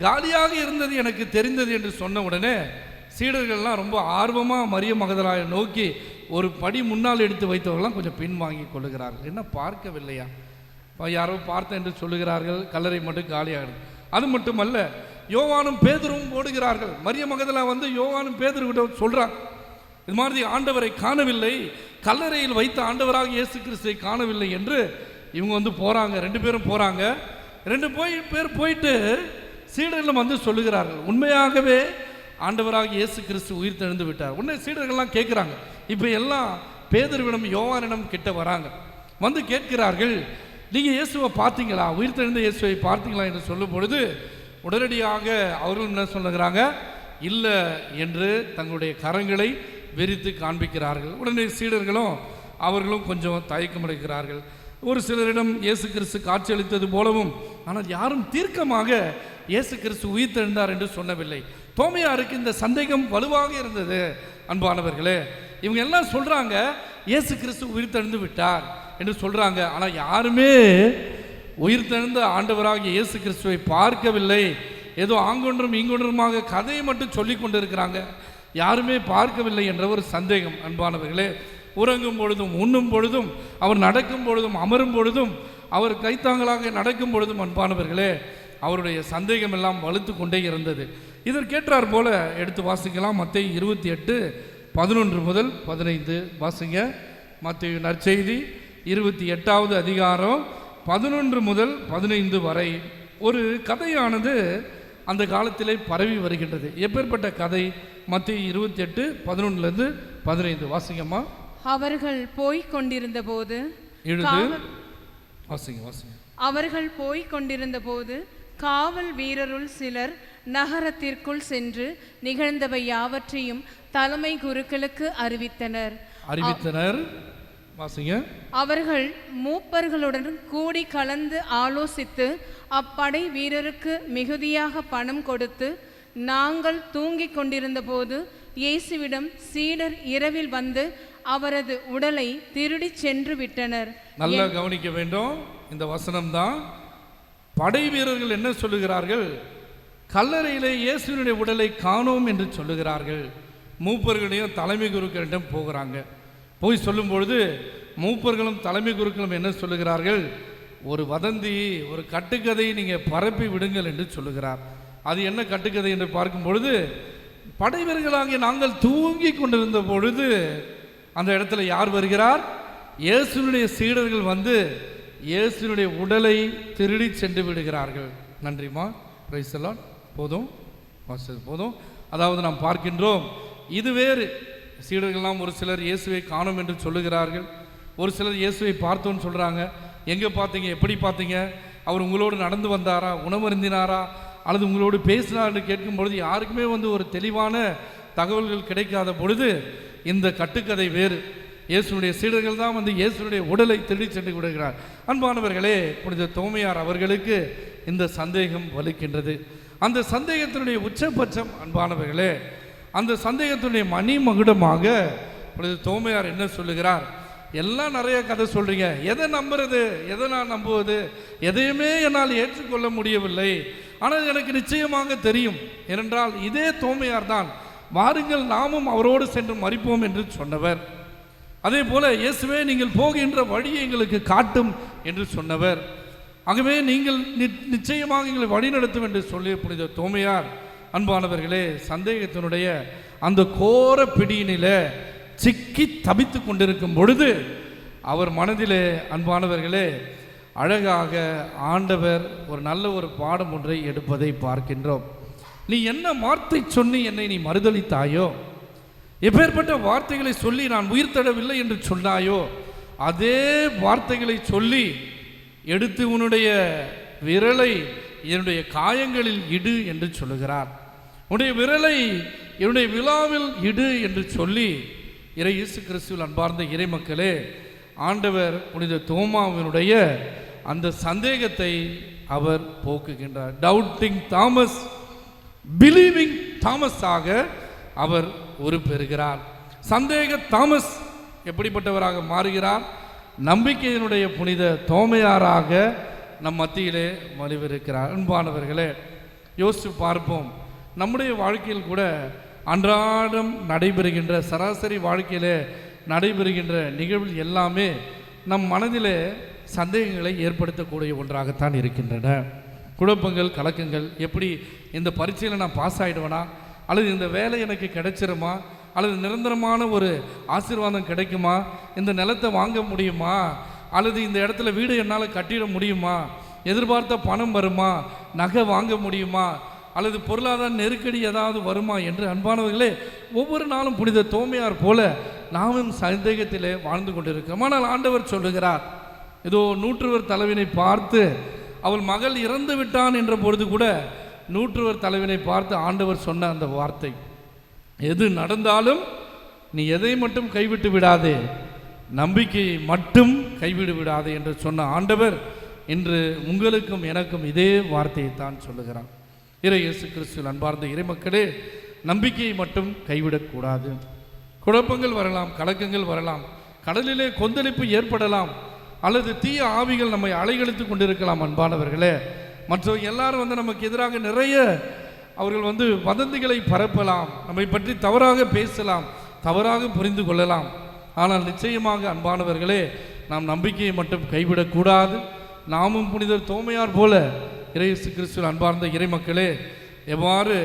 காலியாக இருந்தது எனக்கு தெரிந்தது என்று சொன்ன உடனே சீடர்கள்லாம் ரொம்ப ஆர்வமாக மரிய மகதேலாவை நோக்கி ஒரு படி முன்னால் எடுத்து வைத்தவர்கள்லாம் கொஞ்சம் பின்வாங்கி கொள்ளுகிறார்கள். என்ன பார்க்கவில்லையா? யாரோ பார்த்த என்று சொல்லுகிறார்கள், கல்லறை மட்டும் காலியாகிடும். அது மட்டுமல்ல, யோவானும் பேதுருவும் ஓடுகிறார்கள். மரிய மகதேலா யோவானும் பேதுருவிட்ட சொல்கிறாங்க, இது மாதிரி ஆண்டவரை காணவில்லை, கல்லறையில் வைத்த ஆண்டவராக இயேசு கிறிஸ்துவை காணவில்லை என்று இவங்க போகிறாங்க. 2 பேரும் போகிறாங்க. 2 பேர் போயிட்டு சீடர்களும் சொல்லுகிறார்கள், உண்மையாகவே ஆண்டவராக இயேசு கிறிஸ்து உயிர் தெழுந்து விட்டார். உடனே சீடர்கள்லாம் கேட்குறாங்க. இப்போ எல்லாம் பேதுருவிடம் யோவானிடம் கிட்ட வராங்க, கேட்கிறார்கள், நீங்கள் இயேசுவை பார்த்தீங்களா, உயிர் தெழுந்த இயேசுவை பார்த்தீங்களா என்று சொல்லும் பொழுது உடனடியாக அவர்கள் என்ன சொல்லுகிறாங்க, இல்லை என்று தங்களுடைய கரங்களை விரித்து காண்பிக்கிறார்கள். உடனே சீடர்களும் அவர்களும் கொஞ்சம் தயக்கமடைகிறார்கள். ஒரு சிலரிடம் இயேசு கிறிஸ்து காட்சியளித்தது போலவும், ஆனால் யாரும் தீர்க்கமாக இயேசு கிறிஸ்து உயிர் தெழுந்தார் என்று சொன்னவில்லை. தோமையாருக்கு இந்த சந்தேகம் வலுவாக இருந்தது. அன்பானவர்களே, இவங்க எல்லாம் சொல்றாங்க இயேசு கிறிஸ்து உயிர் தெழுந்து விட்டார் என்று சொல்றாங்க, ஆனால் யாருமே உயிர் தெழுந்த ஆண்டவராகிய இயேசு கிறிஸ்துவை பார்க்கவில்லை. ஏதோ ஆங்கொன்றும் இங்கொன்றுமாக கதையை மட்டும் சொல்லி கொண்டு இருக்கிறாங்க, யாருமே பார்க்கவில்லை என்ற ஒரு சந்தேகம். அன்பானவர்களே, உறங்கும் பொழுதும் உண்ணும் பொழுதும் அவர் நடக்கும் பொழுதும் அமரும் பொழுதும் அவர் கைத்தாங்களாக நடக்கும் பொழுதும் அன்பானவர்களே அவருடைய சந்தேகம் எல்லாம் வலுத்து கொண்டே இருந்தது. இதற்கேற்றார் போல எடுத்து வாசிக்கலாம். மத்தேயு 28:11 முதல் 15 வாசிங்க. மத்தேயு நற்செய்தி 28வது அதிகாரம் 11 முதல் 15 வரை ஒரு கதையானது அந்த காலத்திலே பரவி வருகின்றது. எப்பேற்பட்ட கதை? மத்தேயு 28:11 15 வாசிங்கம்மா. அவர்கள் போய்க் கொண்டிருந்த போது அவர்கள் போய்க் கொண்டிருந்த போது காவல் வீரருள் சிலர் நகரத்திற்குள் சென்று நிகழ்ந்தவை யாவற்றையும் தலைமை குருக்களுக்கு அறிவித்தனர். அவர்கள் மூப்பர்களுடன் கூடி கலந்து ஆலோசித்து அப்படை வீரருக்கு மிகுதியாக பணம் கொடுத்து, நாங்கள் தூங்கிக் கொண்டிருந்த போது இயேசுவிடம் சீடர் இரவில் அவரது உடலை திருடி சென்று விட்டனர். நல்லா கவனிக்க வேண்டும், இந்த வசனம் தான். படை வீரர்கள் என்ன சொல்லுகிறார்கள்? கல்லறையிலே இயேசுவினுடைய உடலை காணோம் என்று சொல்லுகிறார்கள். மூப்பர்களையும் தலைமை குருக்களிடம் போகிறாங்க. போய் சொல்லும் பொழுது மூப்பர்களும் தலைமை குருக்களும் என்ன சொல்லுகிறார்கள்? ஒரு வதந்தி, ஒரு கட்டுக்கதையை நீங்கள் பரப்பி விடுங்கள் என்று சொல்லுகிறார். அது என்ன கட்டுக்கதை என்று பார்க்கும் பொழுது, படை வீரர்களாகிய நாங்கள் தூங்கி கொண்டிருந்த பொழுது அந்த இடத்துல யார் வருகிறார்? இயேசுனுடைய சீடர்கள் இயேசுனுடைய உடலை திருடி சென்று விடுகிறார்கள். நன்றிமா, பிரைஸ் தி லார்ட். போதும் போதும். அதாவது நாம் பார்க்கின்றோம், இது வேறு. சீடர்கள்லாம் ஒரு சிலர் இயேசுவை காணோம் என்று சொல்லுகிறார்கள், ஒரு சிலர் இயேசுவை பார்த்தோன்னு சொல்கிறாங்க. எங்கே பார்த்தீங்க, எப்படி பார்த்தீங்க, அவர் உங்களோடு நடந்து வந்தாரா, உணவருந்தினாரா, அல்லது உங்களோடு பேசினார் என்று கேட்கும் பொழுது யாருக்குமே ஒரு தெளிவான தகவல்கள் கிடைக்காத பொழுது இந்த கட்டுக்கதை வேறு. இயேசுனுடைய சீடர்கள் தான் இயேசுனுடைய உடலை திருடி சென்று விடுகிறார். அன்பானவர்களே, புனித தோமையார் அவர்களுக்கு இந்த சந்தேகம் வலுக்கின்றது. அந்த சந்தேகத்தினுடைய உச்சபட்சம் அன்பானவர்களே, அந்த சந்தேகத்தினுடைய மணிமகுடமாக புனித தோமையார் என்ன சொல்லுகிறார்? எல்லாம் நிறைய கதை சொல்றீங்க, எதை நம்புறது, எதை நான் நம்புவது, எதையுமே என்னால் ஏற்றுக்கொள்ள முடியவில்லை. ஆனால் எனக்கு நிச்சயமாக தெரியும், ஏனென்றால் இதே தோமையார் தான் வாருங்கள் நாமும் அவரோடு சென்று மரிப்போம் என்று சொன்னவர். அதே போல இயேசுவே நீங்கள் போகின்ற வழியை எங்களுக்கு காட்டும் என்று சொன்னவர். ஆகவே நீங்கள் நிச்சயமாக எங்களை வழிநடத்தும் என்று சொல்லிய புனித தோமையார், அன்பானவர்களே, சந்தேகத்தினுடைய அந்த கோர பிடியினிலே சிக்கி தபித்து கொண்டிருக்கும் பொழுது அவர் மனதிலே, அன்பானவர்களே, அழகாக ஆண்டவர் ஒரு நல்ல ஒரு பாடம் ஒன்றை எடுப்பதை பார்க்கின்றோம். நீ என்ன வார்த்தை சொன்னி என்னை நீ மறுதளித்தாயோ, எப்பேற்பட்ட வார்த்தைகளை சொல்லி நான் உயிர் தடவில்லை என்று சொன்னாயோ, அதே வார்த்தைகளை சொல்லி எடுத்து உன்னுடைய விரலை என்னுடைய காயங்களில் இடு என்று சொல்லுகிறார். உன்னுடைய விரலை என்னுடைய விழாவில் இடு என்று சொல்லி இறை இயேசு கிறிஸ்துவில் அன்பார்ந்த இறை மக்களே, ஆண்டவர் புனித தோமாவினுடைய அந்த சந்தேகத்தை அவர் போக்குகின்றார். டவுட்டிங் தாமஸ் பிலீவிங் தாமஸாக அவர் உருப்பெறுகிறார். சந்தேக தாமஸ் எப்படிப்பட்டவராக மாறுகிறார்? நம்பிக்கையினுடைய புனித தோமையாராக நம் மத்தியிலே வலிவிருக்கிறார். அன்பானவர்களே, யோசித்து பார்ப்போம். நம்முடைய வாழ்க்கையில் கூட அன்றாடம் நடைபெறுகின்ற சராசரி வாழ்க்கையிலே நடைபெறுகின்ற நிகழ்வு எல்லாமே நம் மனதிலே சந்தேகங்களை ஏற்படுத்தக்கூடிய ஒன்றாகத்தான் இருக்கின்றன. குழப்பங்கள், கலக்கங்கள். எப்படி இந்த பரீட்சையில் நான் பாஸ் ஆகிடுவேனா, அல்லது இந்த வேலை எனக்கு கிடைச்சிருமா, அல்லது நிரந்தரமான ஒரு ஆசீர்வாதம் கிடைக்குமா, இந்த நிலத்தை வாங்க முடியுமா, அல்லது இந்த இடத்துல வீடு என்னால் கட்டிட முடியுமா, எதிர்பார்த்த பணம் வருமா, நகை வாங்க முடியுமா, அல்லது பொருளாதார நெருக்கடி ஏதாவது வருமா என்று அன்பானவர்களே, ஒவ்வொரு நாளும் புனித தோமையார் போல நாமும் சந்தேகத்திலே வாழ்ந்து கொண்டிருக்கிறோம். ஆனால் ஆண்டவர் சொல்லுகிறார், ஏதோ நூற்றுவர் தலைவனை பார்த்து அவள் மகள் இறந்து விட்டான் என்ற பொழுது கூட நூற்றுவர் தலைவனை பார்த்து ஆண்டவர் சொன்ன அந்த வார்த்தை, எது நடந்தாலும் நீ எதை மட்டும் கைவிட்டு விடாதே, நம்பிக்கையை மட்டும் கைவிடு விடாதே என்று சொன்ன ஆண்டவர் இன்று உங்களுக்கும் எனக்கும் இதே வார்த்தையை தான் சொல்லுகிறார். இறை இயேசு கிறிஸ்துவில் அன்பார்ந்த இறைமக்களே, நம்பிக்கையை மட்டும் கைவிடக்கூடாது. குழப்பங்கள் வரலாம், கலக்கங்கள் வரலாம், கடலிலே கொந்தளிப்பு ஏற்படலாம், அல்லது தீய ஆவிகள் நம்மை அலைகழித்து கொண்டிருக்கலாம். அன்பானவர்களே, மற்றவங்க எல்லாரும் நமக்கு எதிராக நிறைய அவர்கள் வதந்திகளை பரப்பலாம், நம்மை பற்றி தவறாக பேசலாம், தவறாக புரிந்து கொள்ளலாம். ஆனால் நிச்சயமாக அன்பானவர்களே, நாம் நம்பிக்கையை மட்டும் கைவிடக்கூடாது. நாமும் புனிதர் தோமையார் போல இறை இயேசு கிறிஸ்துவில் அன்பார்ந்த இறை மக்களே, எவ்வாறு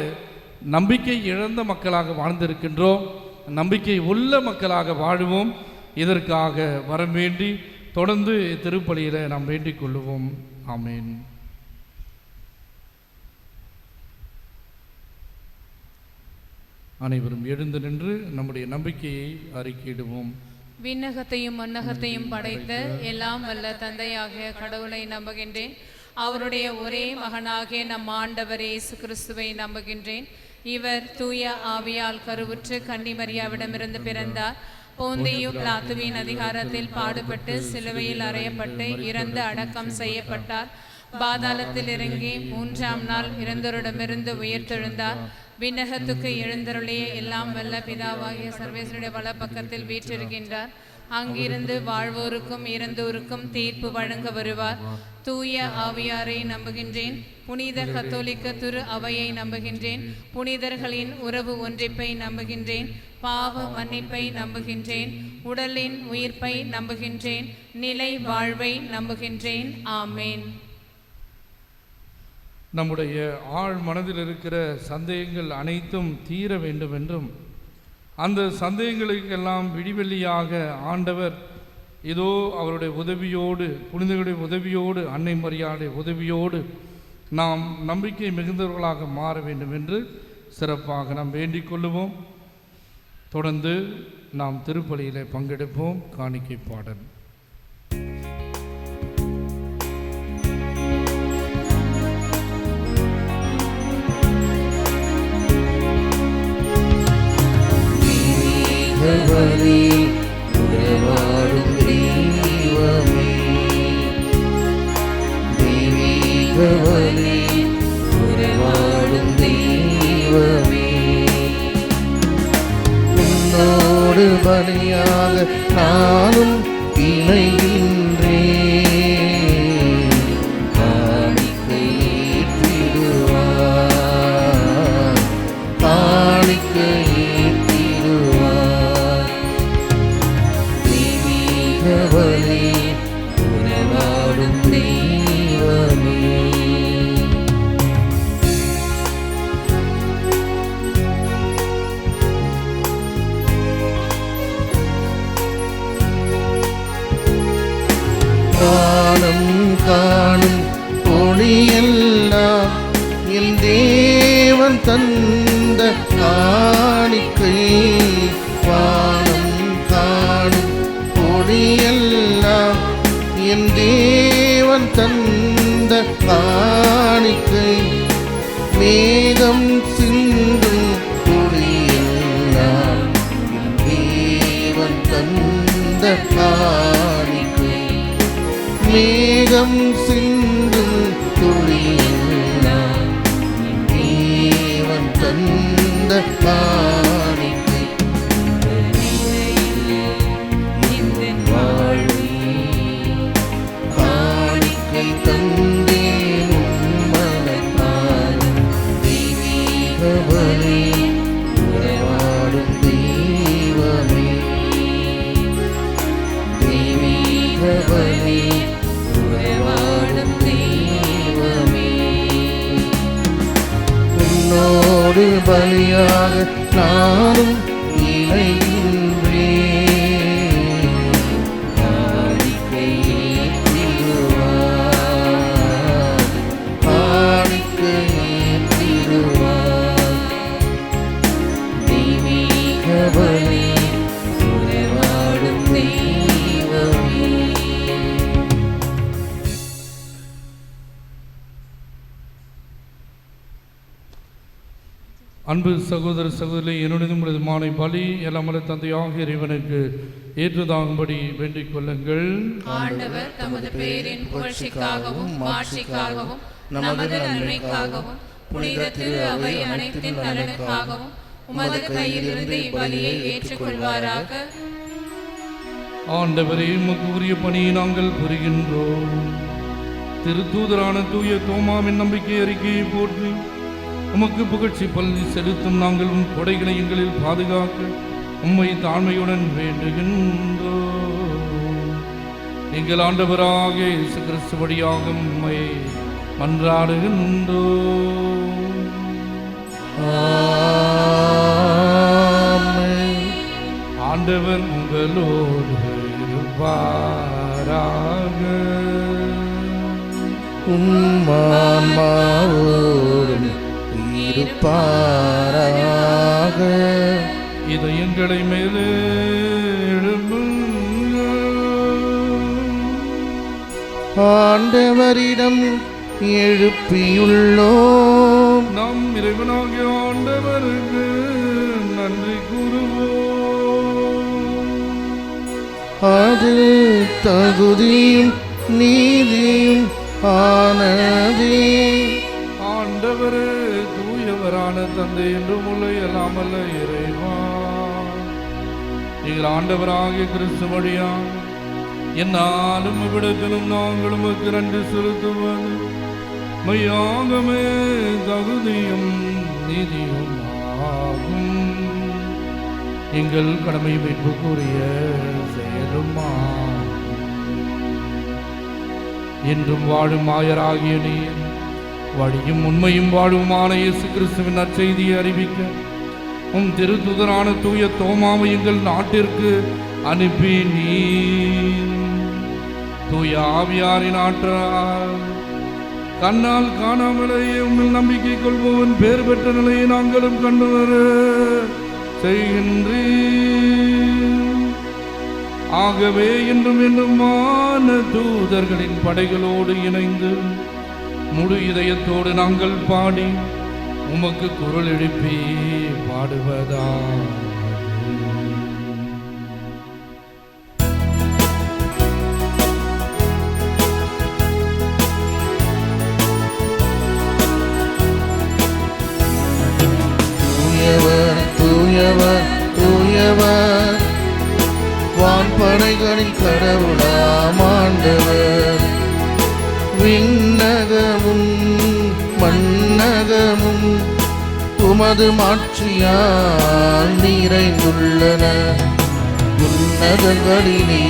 நம்பிக்கை இழந்த மக்களாக வாழ்ந்திருக்கின்றோம், நம்பிக்கை உள்ள மக்களாக வாழுவோம். இதற்காக வரம் வேண்டி தொடர்ந்து திருப்பலியில் நாம் வேண்டிக் கொள்ளுவோம். ஆமேன். அனைவரும் எழுந்து நின்று நம்முடைய நம்பிக்கையை அறிக்கையிடுவோம். விண்ணகத்தையும் மண்ணகத்தையும் படைத்த எல்லாம் வல்ல தந்தையாகிய கடவுளை நம்புகின்றேன். அவருடைய ஒரே மகனாகிய நம் ஆண்டவர் இயேசு கிறிஸ்துவை நம்புகின்றேன். இவர் தூய ஆவியால் கருவுற்று கன்னிமரியாவிடமிருந்து பிறந்தார். போந்தியு பிலாத்துவின் அதிகாரத்தில் பாடுபட்டு சிலுவையில் அறையப்பட்டு இறந்து அடக்கம் செய்யப்பட்டார். பாதாளத்தில் இறங்கி 3ஆம் நாள் இறந்தோரிடமிருந்து உயிர்த்தெழுந்தார். விண்ணகத்துக்கு எழுந்தருளிய எல்லாம் வல்ல பிதாவாகிய சர்வேஸ்வருடைய வலப்பக்கத்தில் வீற்றிருக்கின்றார். அங்கிருந்து வாழ்வோருக்கும் இறந்தோருக்கும் தீர்ப்பு வழங்க வருவார். தூய ஆவியாரை நம்புகின்றேன். புனித கத்தோலிக்க திரு அவையை நம்புகின்றேன். புனிதர்களின் உறவு ஒன்றிப்பை நம்புகின்றேன். பாவ மன்னிப்பை நம்புகின்றேன். உடலின் உயிர்ப்பை நம்புகின்றேன். நிலை வாழ்வை நம்புகின்றேன். ஆமேன். நம்முடைய ஆழ் மனதில் இருக்கிற சந்தேகங்கள் அனைத்தும் தீர வேண்டும் என்றும், அந்த சந்தேகங்களுக்கெல்லாம் விடிவெள்ளியாக ஆண்டவர் இதோ அவருடைய உதவியோடு, புனிதர்களுடைய உதவியோடு, அன்னை மரியாளுடைய உதவியோடு நாம் நம்பிக்கை மிகுந்தவர்களாக மாற வேண்டும் என்று சிறப்பாக நாம் வேண்டிக் கொள்ளுவோம். தொடர்ந்து நாம் திருப்பலியிலே பங்கெடுப்போம். காணிக்கை பாடல். உறவாடும் தெய்வமே, தெய்வீகவனே, உறவாடும் தெய்வமே, உன்னோடு பலியாக நானும் இணைகின்றேன். காணிக்கை ஏற்றிடுவேன். ஏற்றிடுவார். தெய்வீக பலி உறவாடும் தெய்வமே. வானம் காணும் ஒளியெல்லாம் என் தேவன் தந்த காணிக்கை. வானம் காணும் ஒளியெல்லாம் என் தேவன் தந்த காணிக்கை. மேகம் சிந்தும் துளியெல்லாம் என் தேவன் தந்த காணிக்கை. மேகம் சிந்தும் துளியெல்லாம் என் தேவன் தந்த காணிக்கை. இந்த வாழ்வில் காணிக்கை தந்தேன் உம்மனத்தால். தெய்வீக பலி உறவாடும் தெய்வமே. தெய்வீக பலி உறவாடும் தெய்வமே. உன்னோடு பலியாக நானும் இணைகின்றேன். காணிக்கை ஏற்றிடுவார். காணிக்கை ஏற்றிடுவார். தெய்வீக பலி உறவாடும் தெய்வமே. அன்பு சகோதர சகோதரி, என்னுடைய உங்களது மாலை பலி எல்லாமல்ல தந்தையாக இறைவனுக்கு ஏற்றதாகும்படி வேண்டிக் கொள்ளுங்கள். ஆண்டவர் தமது பேரின் புகழ்ச்சிக்காகவும் மாட்சிக்காகவும் நமது நன்மைக்காகவும் புனித திரு அவை அனைத்தின் நலனுக்காகவும் உமது கையிலிருந்து இப்பலியை ஏற்றுக்கொள்வாராக. ஆண்டவரே, உமக்கு உரிய பணியை நாங்கள் புரிகின்றோம். திருத்தூதரான தூய தோமாவின் நம்பிக்கை அறிக்கையை போற்றி உமக்கு புகழ்ச்சி பள்ளி செலுத்தும் நாங்கள் உம் கொடைகளை எங்களில் பாதுகாக்க உம்மை தாழ்மையுடன் வேண்டுகின்றோம். எங்கள் ஆண்டவராக இயேசு கிறிஸ்து வழியாக உம்மை மன்றாடுகின்றோம். ஆமென். ஆண்டவர் உங்களோடு இருப்பாராக. உம்மான்மாவோடும் இருப்பாராக. இதயங்களை மேலே எழுப்புங்கள். ஆண்டவரிடம் எழுப்பியுள்ளோம். நம் இறைவனாகிய ஆண்டவருக்கு நன்றி கூறுவோம். அது தகுதியும் நீதியும் ஆனதே. ஆண்டவரே, தூயவரான தந்தை என்றும் உள்ள எல்லாமல்ல இறைவா, நீங்கள் ஆண்டவராகிய கிறிஸ்து வழியாக என்னாலும் இவ்விடத்திலும் நாங்கள் உமக்கு நன்றி செலுத்துவது மையாகமே தகுதியும் நீதியும் ஆகும். எங்கள் கடமை மீட்புக்குரிய செயலுமா என்றும் வாழும் ஆயராகிய நீர் வழியும் உண்மையும் வாழுமான இயேசு கிறிஸ்துவின் நற்செய்தியை அறிவிக்க உம் திருத்துதரான தூய தோமாவை எங்கள் நாட்டிற்கு அனுப்பி நீர் தூய ஆவியாரின் ஆற்றால் கண்ணால் காணாமலேயே உங்கள் நம்பிக்கை கொள்பவன் பேர் பெற்ற நிலையை நாங்களும் கண்டு வர செய்கின்றீர். ஆகவே என்றும் என்றுமான தூதர்களின் படைகளோடு இணைந்து முழு இதயத்தோடு நாங்கள் பாடி உமக்கு குரல் எழுப்பி பாடுவதா. தூயவர் தூயவர் தூயவர் வான்படைகளின் கடவுளாம் ஆண்டவர். விண்ணகமும் மண்ணகமும் உமது மாட்சியால் நிறைந்துள்ளன. உன்னதங்களிலே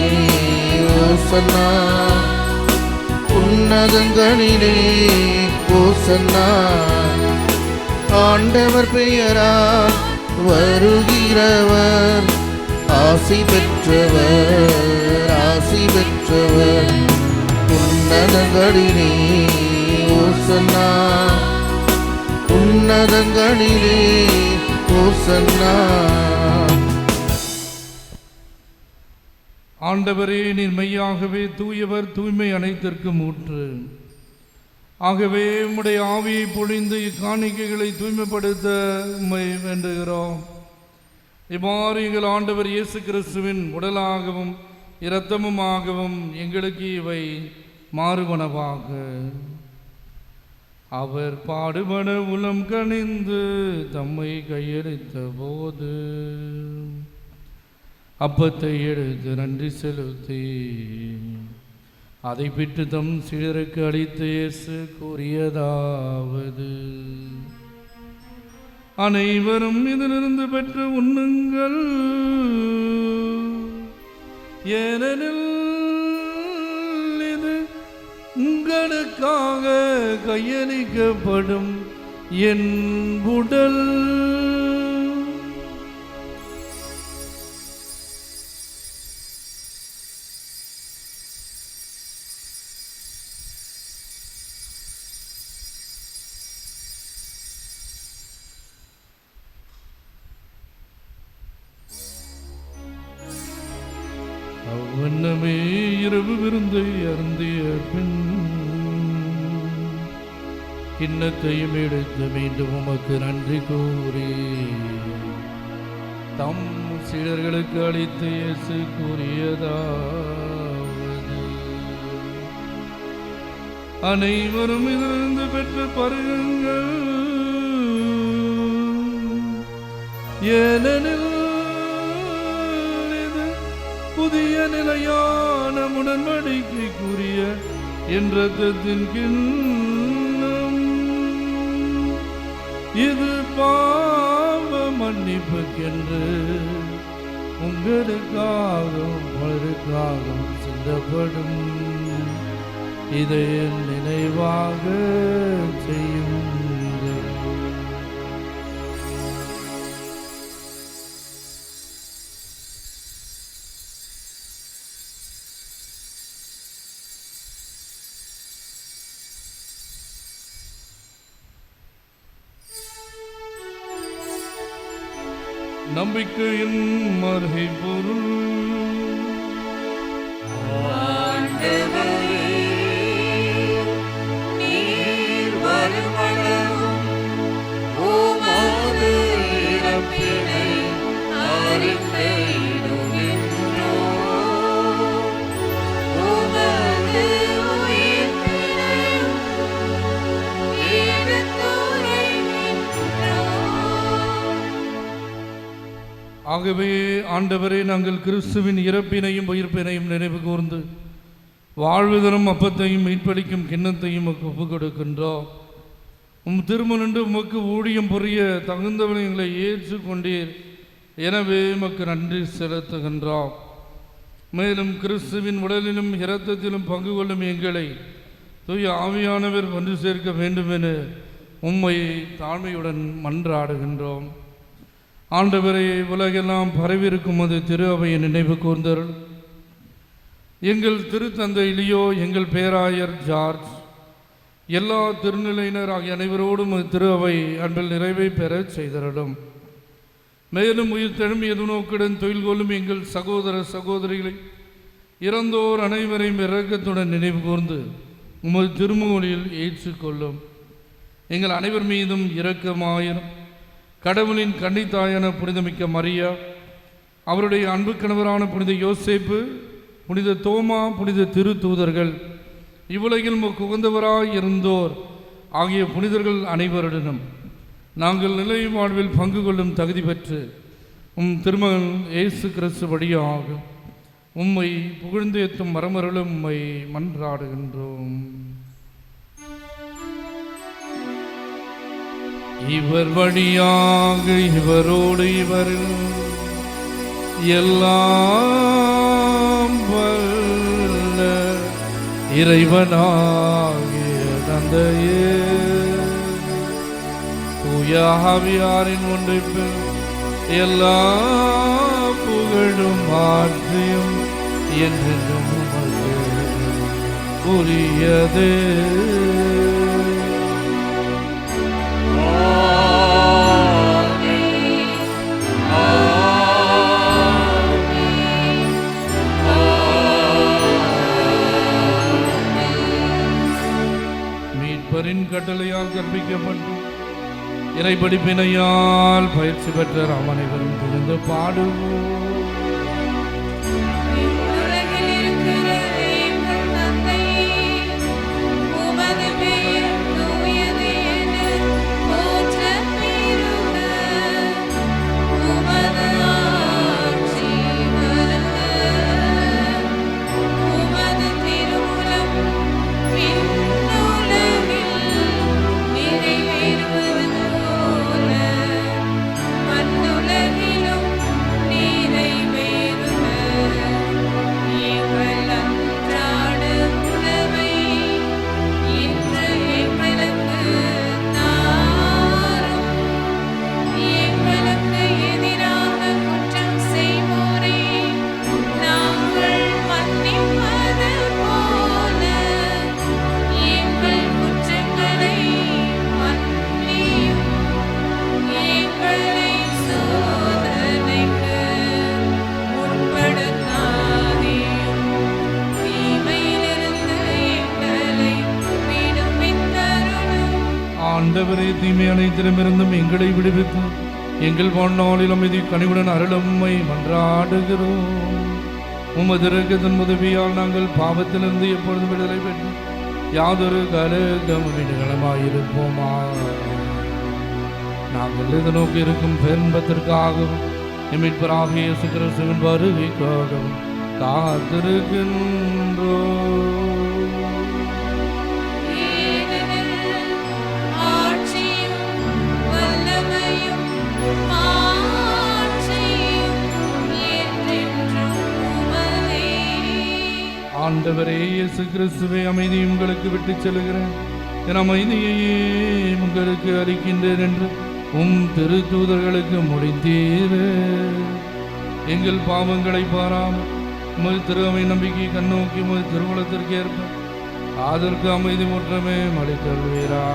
ஓசன்னா, உன்னதங்களிலே ஓசன்னா. ஆண்டவர் பெயரால் வருகிறவர் ஆசி பெற்றவர், ஆசி பெற்றவர். உன்னதங்களிலே ஓசன்னா, உன்னதங்களிலே ஓசன்னா. ஆண்டவரே, நீர் மெய்யாகவே தூயவர், தூய்மை அனைத்திற்கும் ஊற்று. ஆகவே உம்முடைய ஆவியை பொழிந்து இக்காணிக்கைகளை தூய்மைப்படுத்த உம்மை வேண்டுகிறோம். இவ்வாறு எங்கள் ஆண்டவர் இயேசு கிறிஸ்துவின் உடலாகவும் இரத்தமுமாகவும் எங்களுக்கு இவை மாறுபனவாக. அவர் பாடுபட உளம் கனிந்து தம்மை கையெழுத்த போது அப்பத்தை எடுத்து நன்றி செலுத்தி அதை பிட்டு தம் சீடருக்கு அளித்து இயேசு கூறியதாவது: அனைவரும் இதிலிருந்து பெற்று உண்ணுங்கள், ஏனெனில் இது உங்களுக்காக கையளிக்கப்படும் என் உடல். அவ்வண்ணமே இரவு விருந்தை அருந்திய பின் கிண்ணத்தையும் எடுத்து மீண்டும் உமக்கு நன்றி கூறி தம் சீடர்களுக்கு அளித்து இயேசு கூறியதாவது: அனைவரும் இதிலிருந்து பெற்று பருகுங்கள், ஏனெனில் புதிய நிலையான உடன்படிக்கைக்குரிய என் இரத்தத்தின் கிண்ணம். இது பாவ மன்னிப்புக்கென்று உங்களுக்காகவும் பலருக்காகவும் சிந்தப்படும். இதை என் நினைவாக செய்யுங்கள். நம்பிக்கையின் மறை பொருள். நீர் வருமளவும் உமது இறப்பினை அறிக்கையிடுகின்றோம், உமது உயிர்ப்பினையும் எடுத்துரைக்கின்றோம். ஆகவே ஆண்டவரே, நாங்கள் கிறிஸ்துவின் இறப்பினையும் உயிர்ப்பினையும் நினைவு கூர்ந்து வாழ்வுதரும் அப்பத்தையும் மீட்பளிக்கும் கிண்ணத்தையும் ஒப்புக் கொடுக்கின்றோம். திருமணன்று உமக்கு ஊழியம் புரிய தகுந்தவனை எங்களை ஏற்றுக்கொண்டீர், எனவே உமக்கு நன்றி செலுத்துகின்றோம். மேலும் கிறிஸ்துவின் உடலிலும் இரத்தத்திலும் பங்கு கொள்ளும் எங்களை தூய ஆவியானவர் ஒன்று சேர்க்க வேண்டும் என உம்மை தாழ்மையுடன் மன்றாடுகின்றோம். ஆண்டவரை, உலகெல்லாம் பரவியிருக்கும் அது திரு அவையை நினைவு கூர்ந்தருள். எங்கள் திருத்தந்தை லியோ, எங்கள் பேராயர் ஜார்ஜ், எல்லா திருநிலையினர் ஆகிய அனைவரோடும் திரு அவை அன்பில் நிறைவை பெற செய்தருளும். மேலும் உயிர் தெழும்பிய நோக்குடன் தொழில் கொள்ளும் எங்கள் சகோதர சகோதரிகளை இறந்தோர் அனைவரையும் இரக்கத்துடன் நினைவு கூர்ந்து உமது திருமுகலில் ஏற்றுக்கொள்ளும். எங்கள் அனைவர் மீதும் இரக்கமாயிரும். கடவுளின் கன்னித்தாயான புனிதமிக்க மரியா, அவருடைய அன்பு கணவரான புனித யோசேப்பு, புனித தோமா, புனித திரு தூதர்கள், இவ்வுலகில் உகந்தவராய் இருந்தோர் ஆகிய புனிதர்கள் அனைவருடனும் நாங்கள் நிலை வாழ்வில் பங்கு கொள்ளும் தகுதி பெற்று திருமகன் இயேசு கிறிஸ்து வழியாக உம்மை புகழ்ந்து ஏத்தும் மரமருளும் உம்மை மன்றாடுகின்றோம். இவர் வழியாக இவரோடு இவரில் எல்லாம் வல்ல இறைவனாகிய தந்தையே, தூய ஆவியாரின் ஒன்றிப்பில் எல்லா புகழும் ஆட்சியும் என்றென்றும் உமக்கு உரியதே. மீட்பரின் கட்டளையால் கற்பிக்கப்பட்டு இறைபடிப்பினையால் பயிற்சி பெற்ற நாம் அனைவரும் புரிந்து பாடுவோம். உலகில் இருக்கிற எங்கள் தந்தையே, உமது பெயர் தூயது என போற்றப் பெறுக. உமது ஆட்சி வருக. உமது திருவுளம் விண்ணுலகில் நிறைவேறுவது போல மண்ணுலகிலும் நிறைவேறுக. எங்கள் அன்றாட உணவை இன்று எங்களுக்கு தாரும். எங்களுக்கு எதிராக குற்றம் செய்வோரை நாங்கள் மன்னிப்பது போல எங்கள் குற்றங்களை மன்னியும். எங்களை சோதனைக்கு உட்படுத்தாதேயும், தீமையிலிருந்து எங்களை விடுவித்தருளும். ஆண்டவரே, தீமை அனைத்திடமிருந்தும் எங்களை விடுவித்து எங்கள் வாழ்நாளில் அமைதி கனிவுடன் அருளம்மை மன்றாடுகிறோம். உமது இரக்கத்தின் உதவியால் நாங்கள் பாவத்திலிருந்து எப்பொழுதும் விடுதலை பெற்று யாதொரு கலகமாயிருப்போமா. நாங்கள் எதிர்நோக்கி இருக்கும் பேரின்பத்திற்காகவும் மீட்பராகிய இயேசு கிறிஸ்துவின் வருகைக்காகவும் காத்திருக்கின்றோம். ஏனெனில் ஆட்சியும் வல்லமையும் மாட்சியும் என்றென்றும் உமதே. ஆண்டவரே இயேசு கிறிஸ்துவை அமைதி உங்களுக்கு விட்டுச் செல்கிறேன், என் அமைதியையே உங்களுக்கு அளிக்கின்றேன் என்று திருத்தூதர்களுக்கு முடித்தீரே. எங்கள் பாவங்களை பாராமல் உமது திருவை நம்பிக்கை கண்ணோக்கி உமது திருவுளத்திற்கு ஏற்ப அதற்கு அமைதி முற்றமே மளித்தல்வீரா.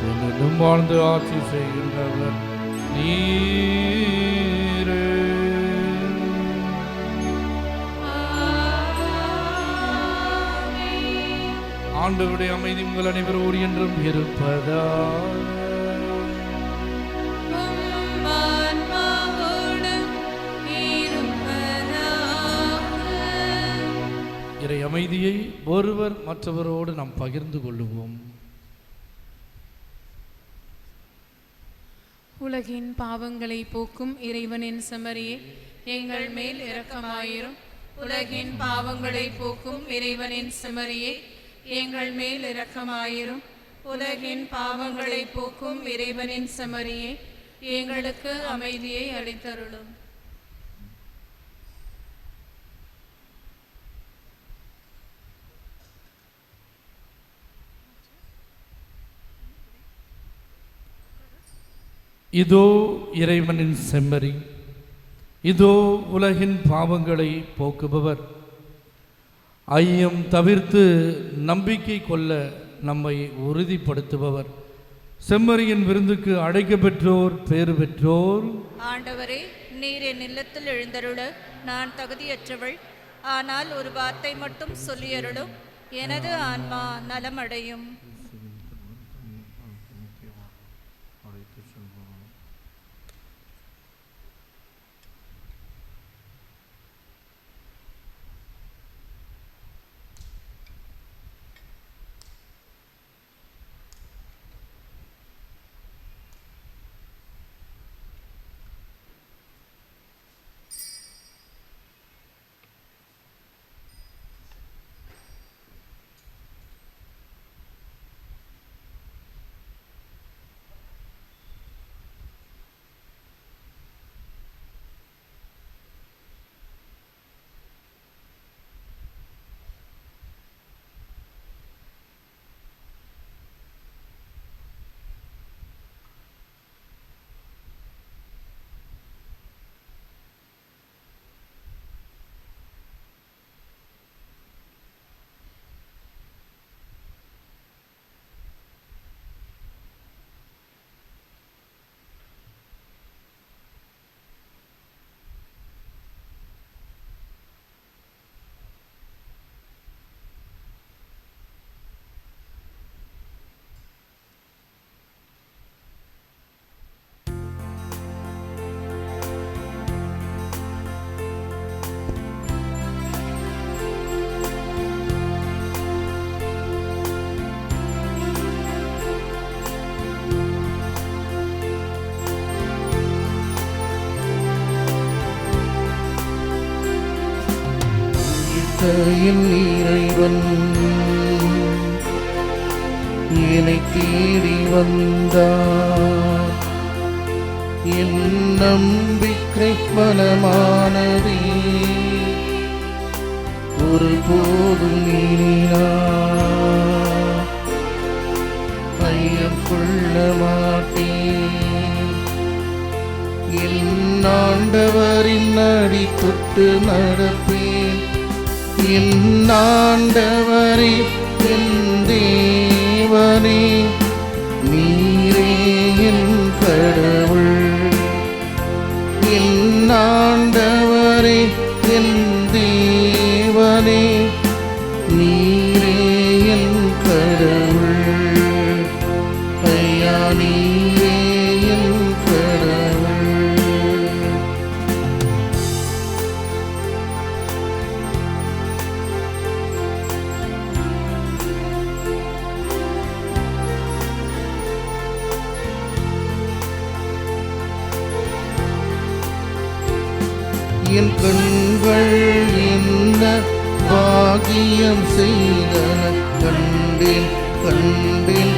என்னும் வாழ்ந்து ஆட்சி செய்கின்றவர் நீரே. ஆண்டவருடைய அமைதி உங்கள் அனைவரோடு என்றும் இருப்பதா. உம் ஆன்மாவோடும் இருப்பதாக. இறை அமைதியை ஒருவர் மற்றவரோடு நாம் பகிர்ந்து கொள்ளுவோம். உலகின் பாவங்களை போக்கும் இறைவனின் செம்மறியே, எங்கள் மேல் இரக்கமாயிரும். உலகின் பாவங்களை போக்கும் இறைவனின் செம்மறியே, எங்கள் மேல் இரக்கமாயிரும். உலகின் பாவங்களை போக்கும் இறைவனின் செம்மறியே, எங்களுக்கு அமைதியை அளித்தருளும். இதோ இறைவனின் செம்மறி, இதோ உலகின் பாவங்களை போக்குபவர். ஐயம் தவிர்த்து நம்பிக்கை கொள்ள நம்மை உறுதிப்படுத்துபவர். செம்மறியின் விருந்துக்கு அழைக்கப்பெற்றோர் பேறு பெற்றோர். ஆண்டவரே, நீர் என் இல்லத்தில் எழுந்தருள நான் தகுதியற்றவள். ஆனால் ஒரு வார்த்தை மட்டும் சொல்லியருளும், எனது ஆன்மா நலமடையும். என் இறைவன் என்னை தேடி வந்தார். என் நம்பிக்கை பலமானதே, ஒருபோதும் நீனார் ஐயம் கொள்ள மாட்டேன். என் ஆண்டவரின் அடி தொட்டு நடப்பேன். என் ஆண்டவரே என் தேவனே, நீரே என் கடவுள். என் ஆண்டவரே என் தேவனே, நீரே என் கடவுள். ஐயா நீரே என் கடவுள். என் கண்கள் என்ன பாகியம் செய்தன, கண்டேன் கண்டேன்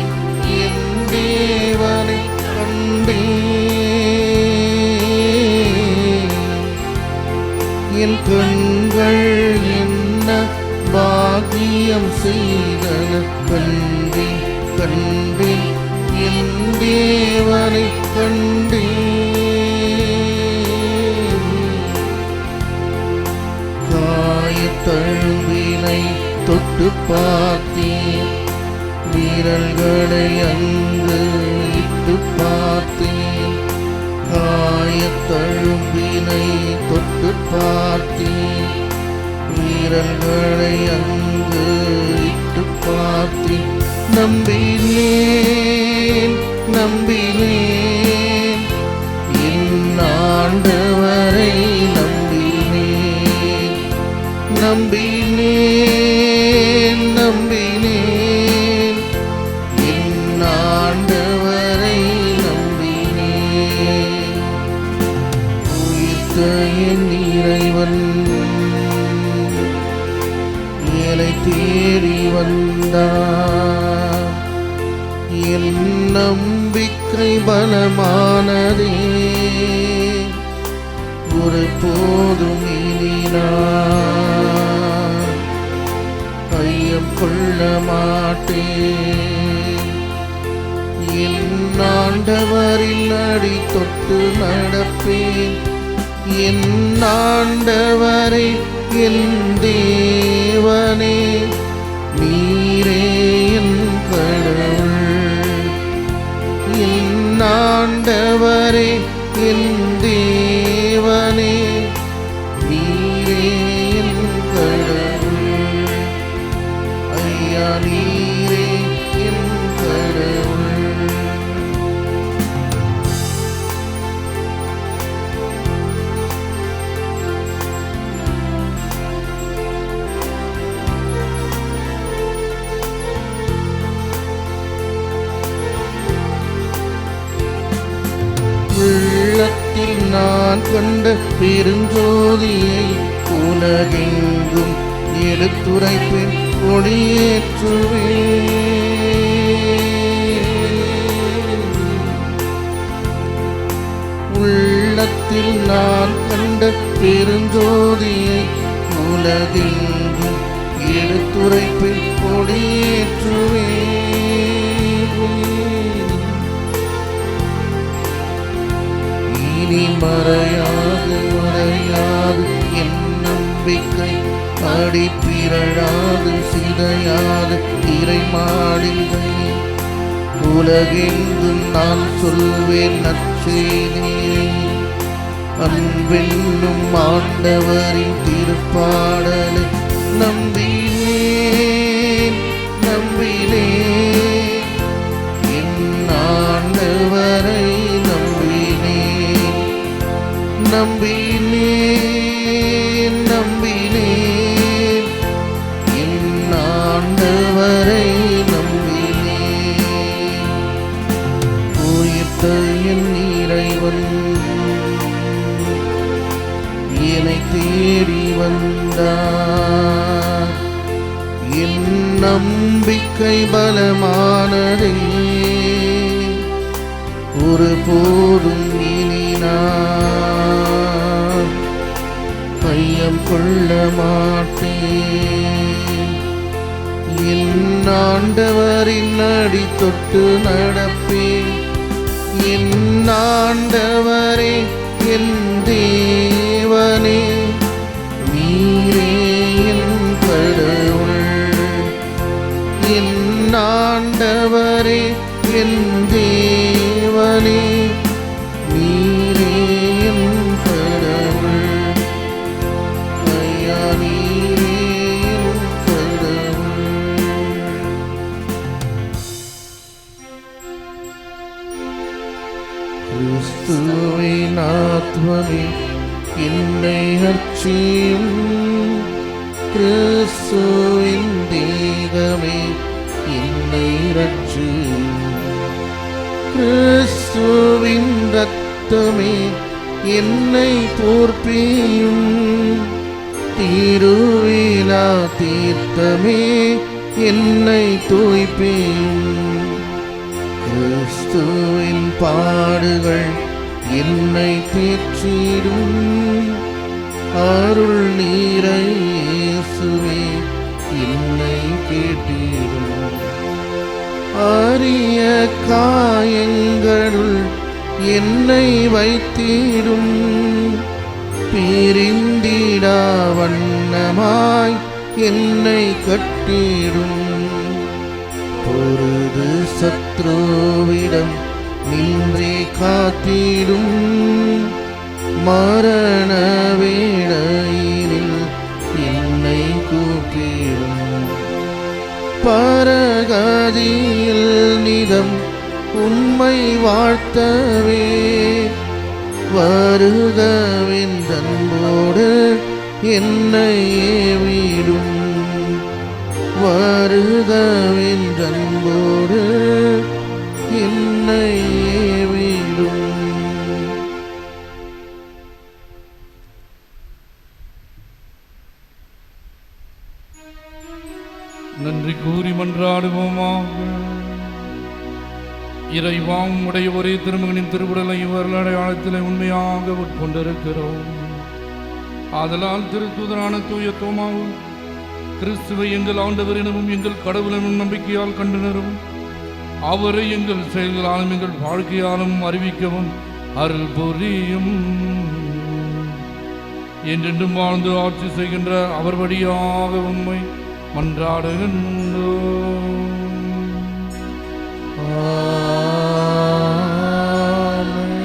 என் தேவனை கண்டேன். என் கண்கள் என்ன பாகியம் செய்தன, கண்டேன் கண்டேன் என் தேவனை கண்டேன். தழும்பினை தொட்டு பார்த்தேன், வீரல்களை அங்கு இட்டு பார்த்தேன். காயத்தழும்பினை தொட்டு பார்த்தேன், வீரல்களை அங்கு இட்டு பார்த்தேன். நம்பினேன் நம்பினேன் என் ஆண்டவரை நம்பினேன் நம்பினேன் என் ஆண்டவரை நம்பினேன். உயிர்த்த என் இறைவன் என்னை தேடி வந்தார். என் நம்பிக்கை பலமானதே, ஒருபோதும் இனினார் ஐயம் கொள்ள மாட்டேன். என் ஆண்டவரில் அடி தொட்டு நடப்பேன். என் ஆண்டவரே என் தேவனே, நீரே என் கடவுள். என் ஆண்டவரே என் தேவனே, நீரே என் கடவுள். ஐயா நீரே என் கடவுள். உள்ளத்தில் நான் கண்ட பெருஞ்சோதியை உலகெங்கும் எடுத்துரைப்பேன், ஒளியேற்றுவேன். உள்ளத்தில் நான் கண்ட பெருஞ்சோதியை உலகெங்கும் எடுத்துரைப்பேன், ஒளியேற்றுவேன். இனி மறையாது மறையாது என் நம்பிக்கை, அடிப்பிரழாது சிதையாது இறை மாளிகை. உலகெங்கும் நான் சொல்வேன் நற்செய்தியை, அன்பென்னும் ஆண்டவரின் திருப்பாடலை. நம்பினேன் நம்பினேன் என் ஆண்டவரை நம்பினேன் நம்பினேன் என் ஆண்டவரை நம்பினேன். உயிர்த்த என் இறைவன் என்னை தேடி வந்தார். நம்பிக்கை பலமானதே, ஒருபோதும் இனி நான் ஐயம் கொள்ள மாட்டேன். என் ஆண்டவரின் அடி தொட்டு நடப்பேன். என் ஆண்டவரே என் தேவனே, நீரே என் கடவுள். என் ஆண்டவரே என் தேவனே, நீரே என் கடவுள். ஐயா நீரே என் கடவுள். கிறிஸ்துவின் ஆத்மமே என்னை அர்ச்சியும், கிறிஸ்துவின் தேகமே என்னை ரட்சியும். கிறிஸ்துவின் இரத்தமே என்னை போர்ப்பியும், திருவிழா தீர்த்தமே என்னை தூய்ப்பியும். கிறிஸ்துவின் பாடுகள் என்னை தேற்றிடும், அருள் நீரை இயேசுவே என்னை கேட்டிடும். அரிய காயங்களுள் என்னை வைத்திடும், பிரிந்திடா வண்ணமாய் என்னை கட்டிடும். பொருது சத்ருவிடம் நின்றே காத்திடும், மரண வேளையினில் என்னை கூப்பிடும். பரகதியில் நிதம் உண்மை வாழ்த்தவே, வருகவென்றன்போடு என்னை ஏவிடும். வருகவென்றன்போடு என்னை ஏவிடும். நன்றி கூறி மன்றாடுவோமாக. இறைவாம் உடைய ஒரே திருமகனின் திருவுடலை இவர்கள் அடையாளத்திலே உண்மையாக உட்கொண்டிருக்கிறோம். ஆதலால் திருத்தூதரான தூய தோமாவும் கிறிஸ்துவை எங்கள் ஆண்டவர் எனவும் எங்கள் கடவுள் எனும் நம்பிக்கையால் கண்டனரும், அவரை எங்கள் செயல்களாலும் எங்கள் வாழ்க்கையாலும் அறிவிக்கவும் அருள் புரியும். என்றென்றும் வாழ்ந்து ஆட்சி செய்கின்ற அவர் வழியாக உண்மை மன்றாடுகின்றோம். ஆமென்.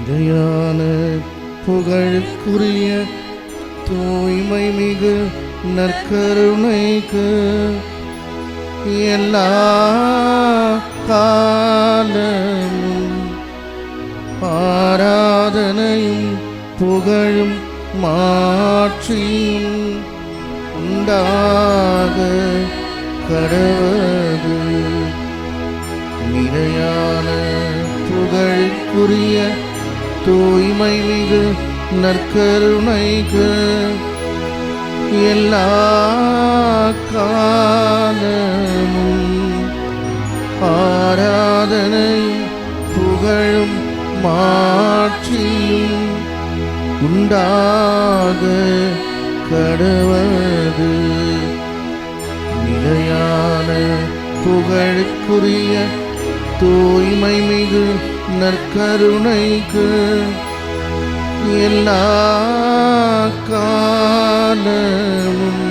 நிலையான புகழுக்குரிய தூய்மை மிகு நற்கருணைக்கு எல்லா காலமும் ஆராதனையும் புகழும் மாட்சியும் உண்டாக கடவது. நிலையான புகழுக்குரிய தூய்மை மிகு நற்கருணைக்கு எல்லா காலமும் ஆராதனையும் புகழும் மாட்சியும் உண்டாக கடவது. நிலையான புகழுக்குரிய தூய்மை மிகு நற்கருணைக்கு எல்லா காலமும்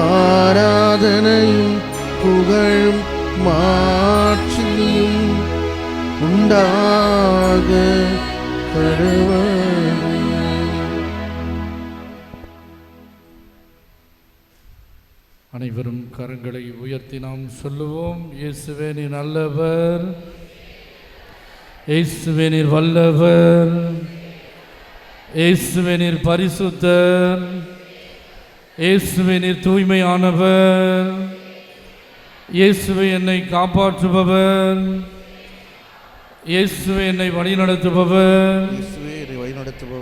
ஆராதனையும் புகழும் மாட்சியும் உண்டாக கடவது. அனைவரும் கரங்களை உயர்த்தி நாம் சொல்லுவோம். இயேசுவே நீர் நல்லவர், இயேசுவே நீர் வல்லவர், இயேசுவே நீர் பரிசுத்தர், இயேசுவே நீர் தூய்மையானவர், இயேசுவே என்னை காப்பாற்றுபவர், இயேசுவே என்னை வழிநடத்துபவர்,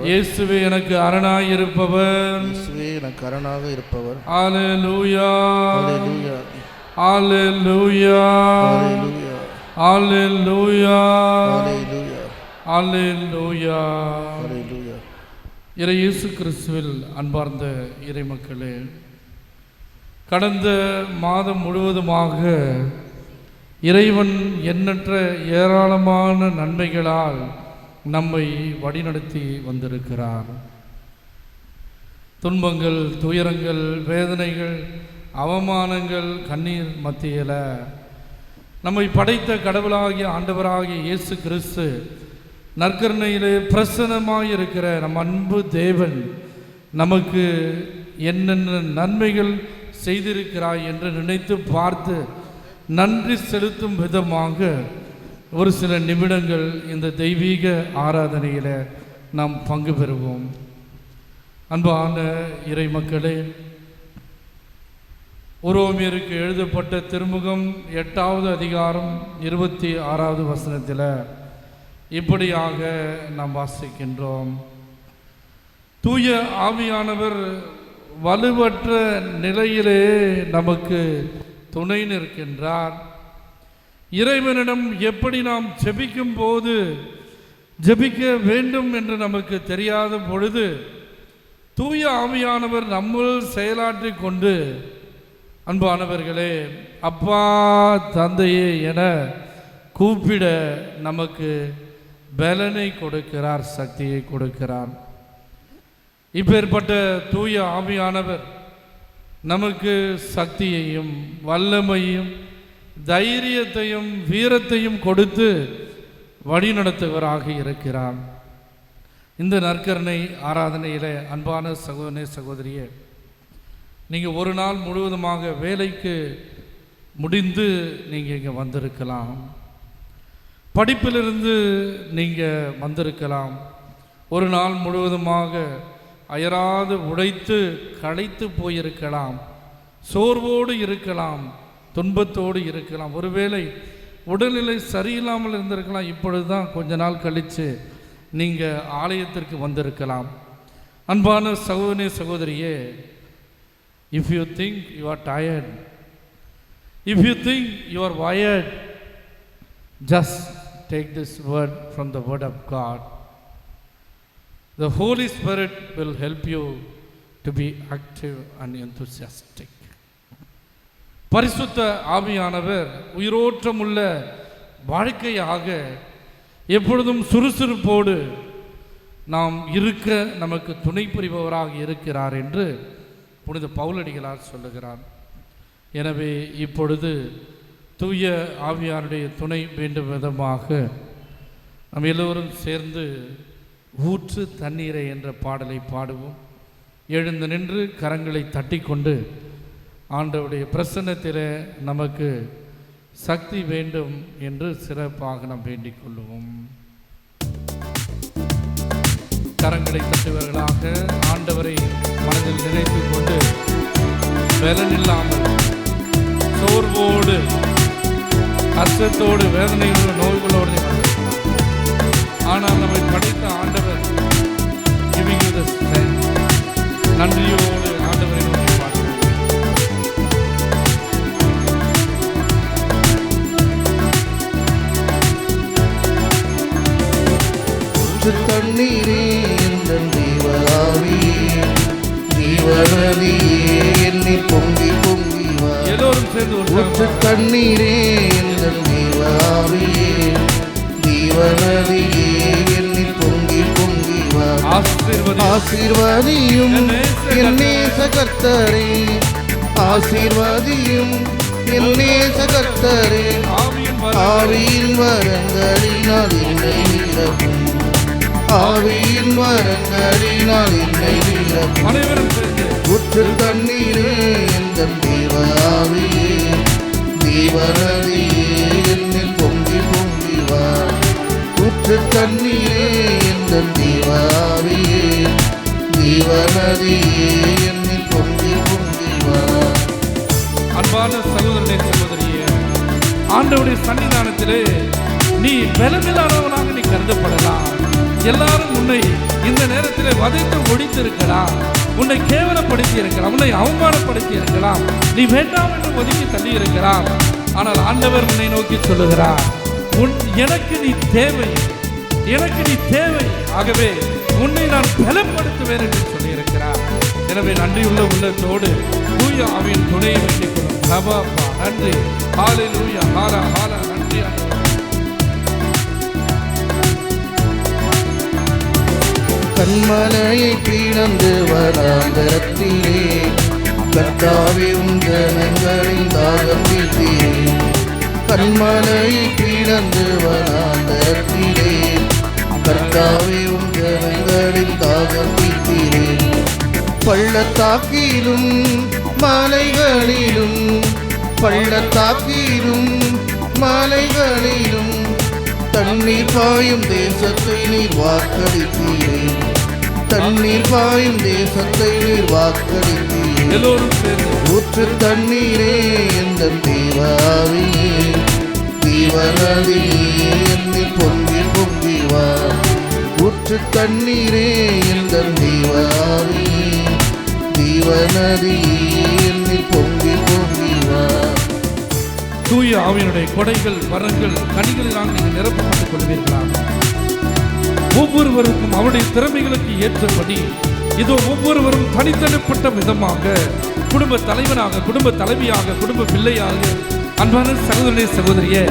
இயேசுவே எனக்கு அரணாய் இருப்பவர், இயேசுவே எனக்கு அரணாக இருப்பவர். அல்லேலூயா, அல்லேலூயா, அல்லேலூயா, அல்லேலூயா, அல்லேலூயா, அல்லேலூயா. அல்லேலூயா. இறை இயேசு கிறிஸ்துவில் அன்பார்ந்த இறைமக்களே, கடந்த மாதம் முழுவதுமாக இறைவன் எண்ணற்ற ஏராளமான நன்மைகளால் நம்மை வழிநடத்தி வந்திருக்கிறார். துன்பங்கள், துயரங்கள், வேதனைகள், அவமானங்கள், கண்ணீர் மத்தியில் நம்மை படைத்த கடவுளாகிய ஆண்டவராகிய இயேசு கிறிஸ்து நற்கருணையிலே பிரசன்னமாயிருக்கிற நம் அன்பு தேவன் நமக்கு என்னென்ன நன்மைகள் செய்திருக்கிறாய் என்று நினைத்து பார்த்து நன்றி செலுத்தும் விதமாக ஒரு சில நிமிடங்கள் இந்த தெய்வீக ஆராதனையில் நாம் பங்கு பெறுவோம். அன்பான இறை மக்களே, உரோமியருக்கு எழுதப்பட்ட திருமுகம் 8வது அதிகாரம் 26வது வசனத்தில் இப்படியாக நாம் வாசிக்கின்றோம். தூய ஆவியானவர் வலுவற்ற நிலையிலே நமக்கு துணை நிற்கின்றார். இறைவனிடம் எப்படி நாம் ஜெபிக்கும் போது ஜெபிக்க வேண்டும் என்று நமக்கு தெரியாத பொழுது தூய ஆவியானவர் நம்முள் செயலாற்றி கொண்டு, அன்பானவர்களே, அப்பா தந்தையே என கூப்பிட நமக்கு பலனை கொடுக்கிறார், சக்தியை கொடுக்கிறார். இப்பேற்பட்ட தூய ஆவியானவர் நமக்கு சக்தியையும் வல்லமையும் தைரியத்தையும் வீரத்தையும் கொடுத்து வழிநடத்துவராக இருக்கிறார். இந்த நற்கருணை ஆராதனையில் அன்பான சகோதரனே, சகோதரியே, நீங்கள் ஒரு நாள் முழுவதுமாக வேலைக்கு முடிந்து நீங்கள் இங்கே வந்திருக்கலாம், படிப்பிலிருந்து நீங்கள் வந்திருக்கலாம், ஒரு நாள் முழுவதுமாக அயராது உழைத்து களைத்து போயிருக்கலாம், சோர்வோடு இருக்கலாம், துன்பத்தோடு இருக்கலாம், ஒருவேளை உடல்நிலை சரியில்லாமல் இருந்திருக்கலாம். இப்பொழுது தான் கொஞ்ச நாள் கழித்து நீங்கள் ஆலயத்திற்கு வந்திருக்கலாம். அன்பான சகோதரனே, சகோதரியே, if you think you are tired, if you think you are wired, just take this word from the word of God. The Holy Spirit will help you to be active and enthusiastic. பரிசுத்த ஆவியானவர் உயிரோற்றமுள்ள வாழ்க்கையாக எப்பொழுதும் சுறுசுறுப்போடு நாம் இருக்க நமக்கு துணை புரிபவராக இருக்கிறார் என்று புனித பவுலடிகளார் சொல்லுகிறார். எனவே இப்பொழுது தூய ஆவியாருடைய துணை வேண்டும் விதமாக நாம் எல்லோரும் சேர்ந்து ஊற்று தண்ணீரை என்ற பாடலை பாடுவோம். எழுந்து நின்று கரங்களை தட்டி கொண்டு ஆண்டவருடைய பிரசன்னத்தில் நமக்கு சக்தி வேண்டும் என்று சிறப்பாக நாம் வேண்டிக் கொள்வோம். கரங்களை தட்டுவர்களாக ஆண்டவரை மனதில் நினைத்து கொண்டு பலனில்லாமல் சோர்வோடு கஷ்டத்தோடு வேதனைகளோடு நோய்களோடு ஆனால் நம்மை படைத்த ஆண்டவர் giving you the strength. நன்றியோடு ஆண்டவரை நோக்கி பார்க்கிறோம். தண்ணீரே எந்தன் தேவராவியே, ஜீவநதியே என்னில் பொங்கி பொங்கி வா. எல்லோரும் சேர்ந்து ஊற்று தண்ணீரே எந்தன் தேவராவியே, ஜீவநதியே என்னில் பொங்கி பொங்கி வா. ஆசீர்வதியும் என் நேச கர்த்தரே, ஆசீர்வதியும் என் நேச கர்த்தரே, ஆவியின் வரங்களினால் என்னை நிரப்பும். ஆவியின் வரங்களினால் என்னை நிரப்பும் அனைவரும் சேர்ந்து ஊற்று தண்ணீரே எந்த தேவாவியே தேவநதியே என்னில் பொங்கி பொங்கி வா ஊற்று தண்ணீரே எந்த தேவாவியே தேவநதியே என்னில் பொங்கி பொங்கி வா. அன்பான சகோதரனே சகோதரியே, ஆண்டவருடைய சன்னிதானத்திலே நீ பலமில்லாதவனாக நீ கருதப்படலாம். எல்லாரும் உன்னை இந்த நேரத்தில் வதைத்து ஒழித்திருக்கலாம், உன்னை கேவலப்படுத்தி இருக்கலாம், உன்னை அவமானப்படுத்தி இருக்கலாம், நீ வேண்டாம் என்று ஒதுக்கி தள்ளி இருக்கலாம். ஆனால் ஆண்டவர் உன்னை நோக்கி சொல்லுகிறார், எனக்கு நீ தேவை, எனக்கு நீ தேவை, ஆகவே உன்னை நான் பலப்படுத்துவேன் என்று சொல்லியிருக்கிறார். எனவே நன்றியுள்ள உள்ளத்தோடு தூய ஆவியின் துணையை வேண்டிக் கொள்ளும். சபாப்பா நன்றி, ஹல்லேலூயா, ஹாலா ஹாலா, நன்றி ஆண்டவரே. கண்மலையை கிடந்து வராந்தரத்திலே கர்த்தாவே உம் ஜனங்களின் தாகம் தீர்த்தீரே. கண்மலையை கிடந்து வராந்தரத்திலே கர்த்தாவே உம் ஜனங்களின் தாகம் தீர்த்தீரே. பள்ளத்தாக்கிலும் மலைகளிலும் பள்ளத்தாக்கிலும் மலைகளிலும் தண்ணீர் பாயும் தேசத்தை நீர் வாக்களித்தீரே. தண்ணீர் பாயும் தேசத்தை நீர் வாக்களித்தீரே. எல்லோரும் சேர்ந்து ஊற்று தண்ணீரே எந்த தேவாவியே தேவநதியே என்னில் பொங்கி பொங்கி வா ஊற்று தண்ணீரே எந்த தேவாவியே தேவநதியே என்னில் பொங்கி பொங்கி வா. தூய ஆவியினுடைய கொடைகள், வரங்கள், கனிகளினால் நீங்கள் நிரப்பப்பட்டுக் கொள்வீர்களாக. ஒவ்வொருவருக்கும் அவருடைய திறமைகளுக்கு ஏற்றபடி இதோ ஒவ்வொருவரும் தனித்தனிப்பட்ட விதமாக குடும்ப தலைவனாக, குடும்ப தலைவியாக, குடும்ப பிள்ளையாக, அன்பான சகோதரனே சகோதரியே,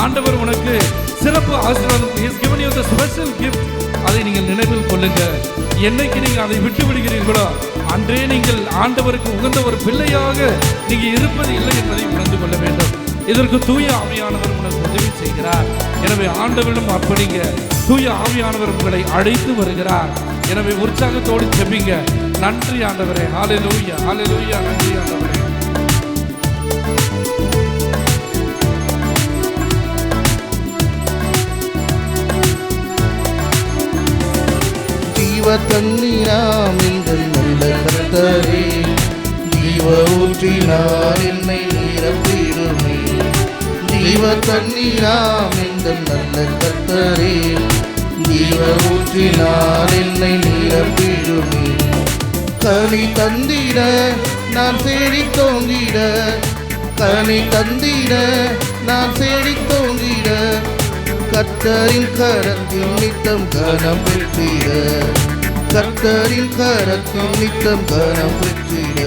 ஆண்டவர் உனக்கு சிறப்பு ஆசீர்வாதம், he has given you the special gift. அதை நீங்கள் நினைவில் கொள்ளுங்க. என்னைக்கு நீங்கள் அதை விட்டு விடுகிறீர்களோ அன்றே நீங்கள் ஆண்டவருக்கு உகந்த ஒரு பிள்ளையாக நீங்கள் இருப்பது இல்லை என்பதை உணர்ந்து கொள்ள வேண்டும். இதற்கு தூய ஆவியானவர் உனக்கு உதவி செய்கிறார். எனவே ஆண்டவரிடம் அர்ப்பணிங்க. தூய ஆவியானவர் உங்களை அழைத்து வருகிறார். எனவே உற்சாகத்தோடு செபிங்க. நன்றி ஆண்டவரே, ஹல்லேலூயா, ஹல்லேலூயா, நன்றி ஆண்டவரே. ஜீவ தண்ணீராம் எங்கள் நல்ல கர்த்தரே ஜீவ ஊற்றினார் என்னை நிரப்பிடுமே. ஜீவ தண்ணீராம் எங்கள் நல்ல கர்த்தரே ஜீவ ஊற்றினார் என்னை நிரப்பிடுமே. கனி தந்திட நான் தேடி தோங்கிட கனி தந்திட நான் தேடி தோங்கிட கர்த்தரின் கரத்தில் நித்தம் கனம் பெற்றிட கர்த்தரின் கரத்தில் நித்தம் கனம் பெற்றிட.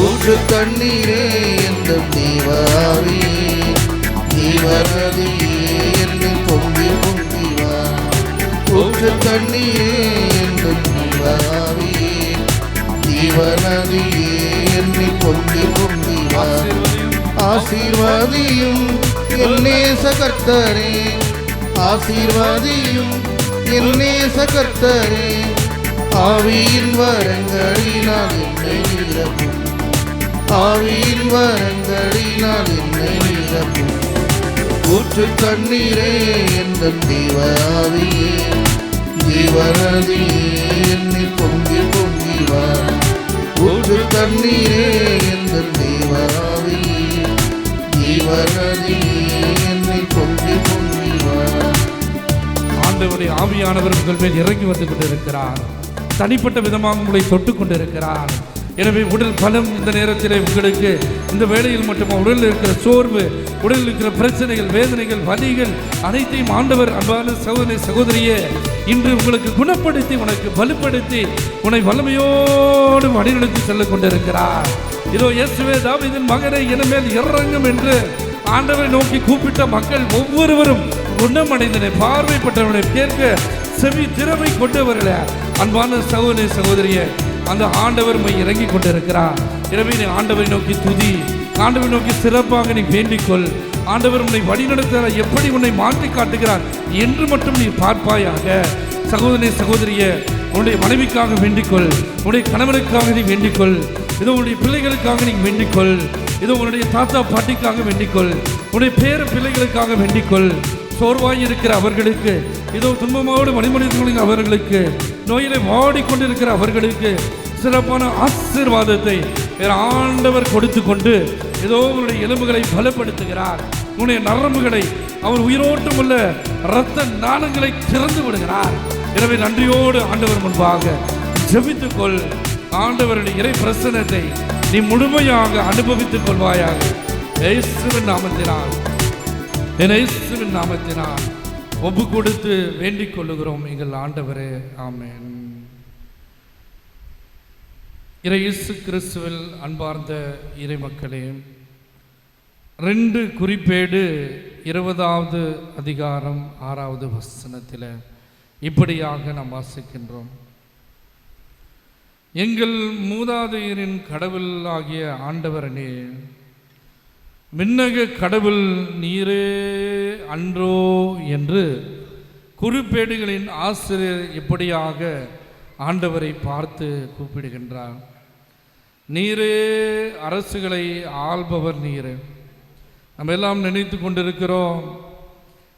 ஊற்று தண்ணீரே எந்த தேவாவியே தேவநதியே என்னில் பொங்கி பொங்கி வா ஊற்று தண்ணீரே எந்த தேவாவியே தேவநதியே என்னில் பொங்கி பொங்கி வா. ஆசீர்வாதியும் என் நேச கர்த்தரே ஆசீர்வாதியும் என் நேச கர்த்தரே ஆவியின் வரங்களினால் என்னை நிரப்பும் ஆவியின் வரங்களினால் என்னை நிரப்பும். ஊற்று தண்ணீரே எந்த தேவாவியே தேவநதியே என்னில் பொங்கி பொங்கி வா ஊற்று தண்ணீரே எந்த தேவாவியே தேவநதியே என்னில் பொங்கி பொங்கி வா. ஆண்டவருடைய ஆவியானவர் உங்கள் மேல் இறங்கி வந்து கொண்டிருக்கிறார். தனிப்பட்ட விதமாக உங்களை தொட்டு கொண்டிருக்கிறார். எனவே உடல் பலம் இந்த நேரத்திலே உங்களுக்கு இந்த வேளையில் மட்டுமா உடலில் இருக்கிற சோர்வு, உடலில் இருக்கிற பிரச்சனைகள், வேதனைகள், வலிகள் அனைத்தையும் ஆண்டவர் அன்பான சகோதரி சகோதரியே இன்று உங்களுக்கு குணப்படுத்தி உனக்கு வலுப்படுத்தி உன்னை வல்லமையோடு வழிநடத்தி செல்ல கொண்டிருக்கிறார். இதோ இயேசுவே தாவீதின் மகனே என் மேல் இறங்கும் என்று ஆண்டவரை நோக்கி கூப்பிட்ட மக்கள் ஒவ்வொருவரும் குணமடைந்தனை பார்வைப்பட்டவர்களை கேட்க செவி திறமை கொண்டவர்களே அன்பான சகோதரி சகோதரியே அந்த ஆண்டவர் உம்மை இறங்கி கொண்டிருக்கிறார். எனவே நீ ஆண்டவரை நோக்கி துதி, ஆண்டவரை நோக்கி சிறப்பாக நீ வேண்டிக்கொள். ஆண்டவர் உன்னை வழிநடத்த எப்படி உன்னை மாற்றி காட்டுகிறார் என்று மட்டும் நீ பார்ப்பாயாக. சகோதரி சகோதரிய உன்னுடைய மனைவிக்காக வேண்டிக்கொள், உன்னுடைய கணவனுக்காக நீ வேண்டிக்கொள், இதோ உன்னுடைய பிள்ளைகளுக்காக நீ வேண்டிக்கொள், இதோ உன்னுடைய தாத்தா பாட்டிக்காக வேண்டிக்கொள், உன்னுடைய பேர பிள்ளைகளுக்காக வேண்டிக்கொள். சோர்வாய் இருக்கிற அவர்களுக்கு, இதோ துன்பமோடு மணிமணித்துள்ள அவர்களுக்கு, நோயிலே வாடிக்கொண்டிருக்கிற அவர்களுக்கு சிறப்பான ஆசீர்வாதத்தை ஆண்டவர் கொடுத்து கொண்டு ஏதோ உன்னுடைய எலும்புகளை பலப்படுத்துகிறார். உன்னுடைய நரம்புகளை அவர் உயிரோட்டம் உள்ள இரத்த நாளங்களை திறந்து விடுகிறார். எனவே நன்றியோடு ஆண்டவர் முன்பாக ஜெபித்துக்கொள். ஆண்டவருடைய இறை பிரசன்னத்தை நீ முழுமையாக அனுபவித்துக் கொள்வாயாக. இயேசுவின் நாமத்தினால், இயேசுவின் நாமத்தினால் ஒப்பு கொடுத்து வேண்டிக் கொள்ளுகிறோம் எங்கள் ஆண்டவரே. ஆமென். இயேசு கிறிஸ்துவில் அன்பார்ந்த இறை மக்களே, 2 குறிப்பேடு 20வது அதிகாரம் 6வது வசனத்தில் இப்படியாக நாம் வாசிக்கின்றோம். எங்கள் மூதாதையரின் கடவுள் ஆகிய ஆண்டவரனே, விண்ணக கடவுள் நீரே அன்றோ என்று குறிப்பேடுகளின் ஆசிரியர் இப்படியாக ஆண்டவரை பார்த்து கூப்பிடுகின்றார். நீரே அரசுகளை ஆள்பவர் நீரே. நம்ம எல்லாம் நினைத்து கொண்டிருக்கிறோம்,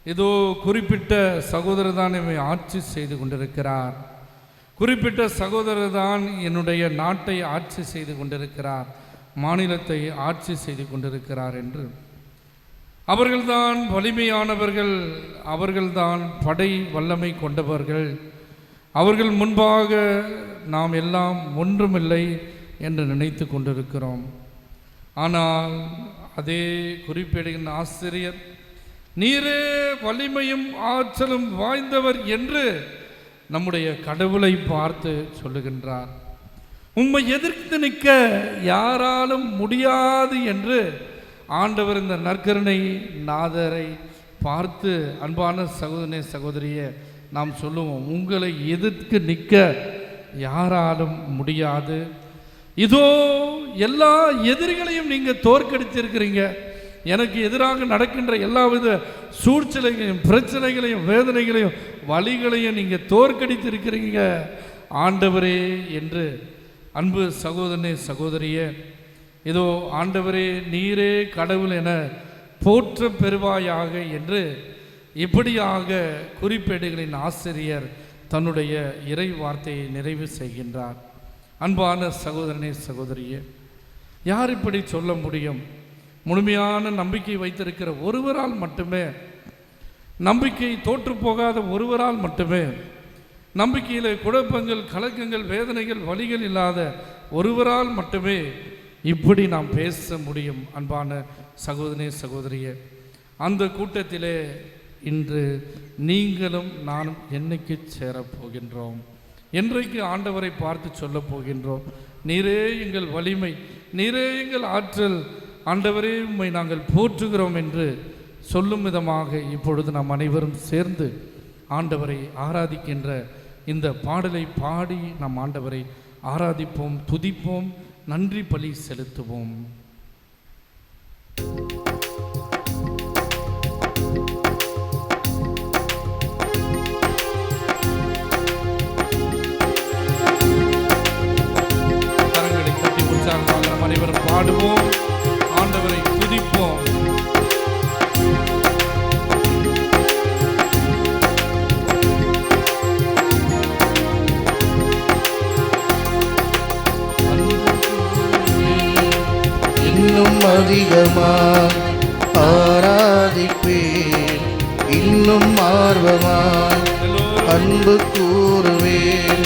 ஏதோ குறிப்பிட்ட சகோதரர் தான் இவை ஆட்சி செய்து கொண்டிருக்கிறார், குறிப்பிட்ட சகோதரர் தான் என்னுடைய நாட்டை ஆட்சி செய்து கொண்டிருக்கிறார், மாநிலத்தை ஆட்சி செய்து கொண்டிருக்கிறார் என்று. அவர்கள்தான் வலிமையானவர்கள், அவர்கள்தான் படை வல்லமை கொண்டவர்கள், அவர்கள் முன்பாக நாம் எல்லாம் ஒன்றுமில்லை என்று நினைத்து கொண்டிருக்கிறோம். ஆனால் அதே குறிப்பேடுகின்ற ஆசிரியர் நீரே வலிமையும் ஆற்றலும் வாய்ந்தவர் என்று நம்முடைய கடவுளை பார்த்து சொல்லுகின்றார். உம்மை எதிர்த்து நிற்க யாராலும் முடியாது என்று ஆண்டவர் இந்த நற்கருணை நாதரை பார்த்து, அன்பான சகோதரனே சகோதரியே, நாம் சொல்லுவோம், உங்களை எதிர்த்து நிற்க யாராலும் முடியாது. இதோ எல்லா எதிரிகளையும் நீங்கள் தோற்கடித்திருக்கிறீங்க. எனக்கு எதிராக நடக்கின்ற எல்லாவித சூழ்ச்சிகளையும் பிரச்சனைகளையும் வேதனைகளையும் வலிகளையும் நீங்கள் தோற்கடித்திருக்கிறீங்க ஆண்டவரே என்று. அன்பு சகோதரனே சகோதரியே, இதோ ஆண்டவரே நீரே கடவுள் என போற்ற பெறுவாயாக என்று இப்படியாக குறிப்பேடுகளின் ஆசிரியர் தன்னுடைய இறை வார்த்தையை நிறைவு செய்கின்றார். அன்பான சகோதரனே சகோதரியே, யார் இப்படி சொல்ல முடியும்? முழுமையான நம்பிக்கை வைத்திருக்கிற ஒருவரால் மட்டுமே, நம்பிக்கை தோற்று போகாத ஒருவரால் மட்டுமே, நம்பிக்கையில் குழப்பங்கள் கலக்கங்கள் வேதனைகள் வலிகள் இல்லாத ஒருவரால் மட்டுமே இப்படி நாம் பேச முடியும். அன்பான சகோதரனே சகோதரியே, அந்த கூட்டத்திலே இன்று நீங்களும் நானும் என்னைக்கு சேரப்போகின்றோம்? என்றைக்கு ஆண்டவரை பார்த்து சொல்ல போகின்றோம், நீரே எங்கள் வலிமை, நீரே எங்கள் ஆற்றல், ஆண்டவரே உம்மை நாங்கள் போற்றுகிறோம் என்று சொல்லும் விதமாக இப்பொழுது நாம் அனைவரும் சேர்ந்து ஆண்டவரை ஆராதிக்கின்ற இந்த பாடலை பாடி நாம் ஆண்டவரை ஆராதிப்போம், துதிப்போம், நன்றி பலி செலுத்துவோம். கரங்களை தட்டி உற்சாகமாக நாம் அனைவரும் பாடுவோம், ஆண்டவரை துதிப்போம். இன்னும் அதிகமாய் ஆராதிப்பேன், இன்னும் ஆர்வமாய் அன்பு கூறுவேன்,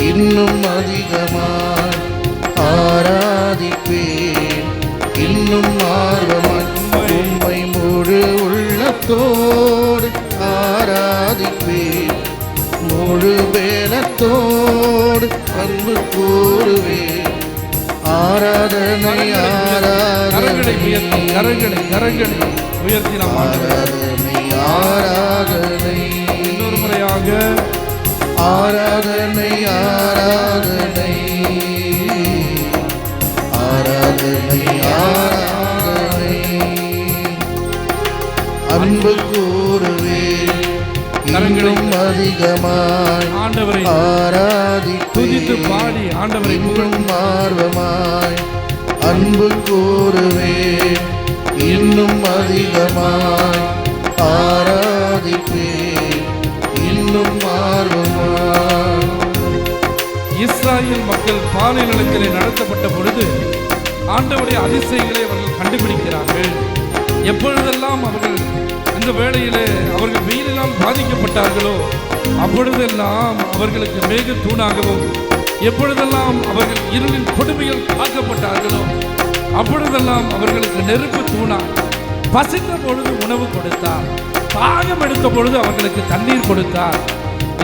இன்னும் அதிகமாய் ஆராதிப்பேன், இன்னும் ஆர்வமாய் உம்மை முழு உள்ளத்தோடு ஆராதிப்பேன், முழு பேலத்தோடு அன்பு கூறுவேன். ஆராதனை ஆராதனை கரங்களை உயர்த்தி நாம் ஆராதனை ஆராதனை இன்னொரு முறையாக ஆராதனை ஆராதனை ஆராதனை ஆராதனை அன்பு கூறுவேன், இன்னும் அதிகமாய் ஆண்டவரை துதித்து பாடி ஆண்டவரை இன்னும் ஆர்வமாய் அன்பு கூறுவேன். இன்னும் அதிகமாய் ஆராதிப்பேன். இன்னும் ஆர்வமாய். இஸ்ராயேல் மக்கள் பாலை நிலத்திலே நடத்தப்பட்ட பொழுது ஆண்டவருடைய அதிசயங்களை அவர்கள் கண்டுபிடிக்கிறார்கள். எப்பொழுதெல்லாம் அவர்கள் இந்த வேளையிலே அவர்கள் வெயிலினால் பாதிக்கப்பட்டார்களோ அப்பொழுதெல்லாம் அவர்களுக்கு மேக தூணாகவும், எப்பொழுதெல்லாம் அவர்கள் இருளின் கொடுமையில் காக்கப்பட்டார்களோ அப்பொழுதெல்லாம் அவர்களுக்கு நெருப்பு தூணாக, பசித்த பொழுது உணவு கொடுத்தார், தாகம் எடுத்த பொழுது அவர்களுக்கு தண்ணீர் கொடுத்தார்.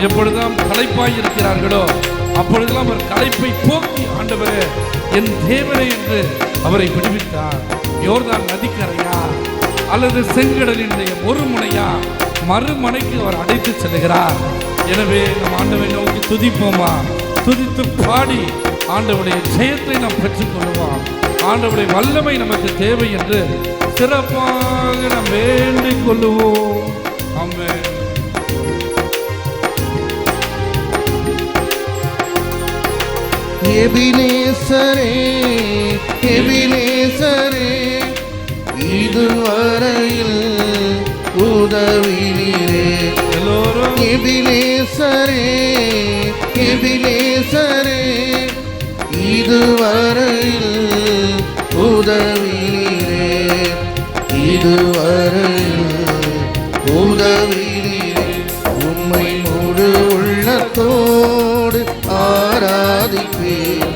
எப்பொழுதெல்லாம் களைப்பாய் இருக்கிறார்களோ அப்பொழுதெல்லாம் அவர் களைப்பை போக்கி ஆண்டவரே என் தேவனே என்று அவரை விடுவித்தார். யோர்தான் நதிக்கரையா அல்லது செங்கடலினுடைய ஒரு முனையா மறுமனைக்கு அவர் அழைத்து செல்கிறார். எனவே நம் ஆண்டவரை நோக்கி துதிப்போமா? துதித்து பாடி ஆண்டவருடைய ஜெயத்தை நாம் பெற்றுக்கொள்வோம். ஆண்டவருடைய வல்லமை நமக்கு தேவை என்று சிறப்பாக நாம் வேண்டிக் கொள்ளுவோம். ஆமென். எபினேசரே, எபினேசரே, இதுவரையில் உதவினீரே. எல்லோரும் எபினேசரே, எபினேசரே, இதுவரையில் உதவினீரே. இதுவரையில் உதவினீரே. உம்மை முழு உள்ளத்தோடு ஆராதிப்பேன்.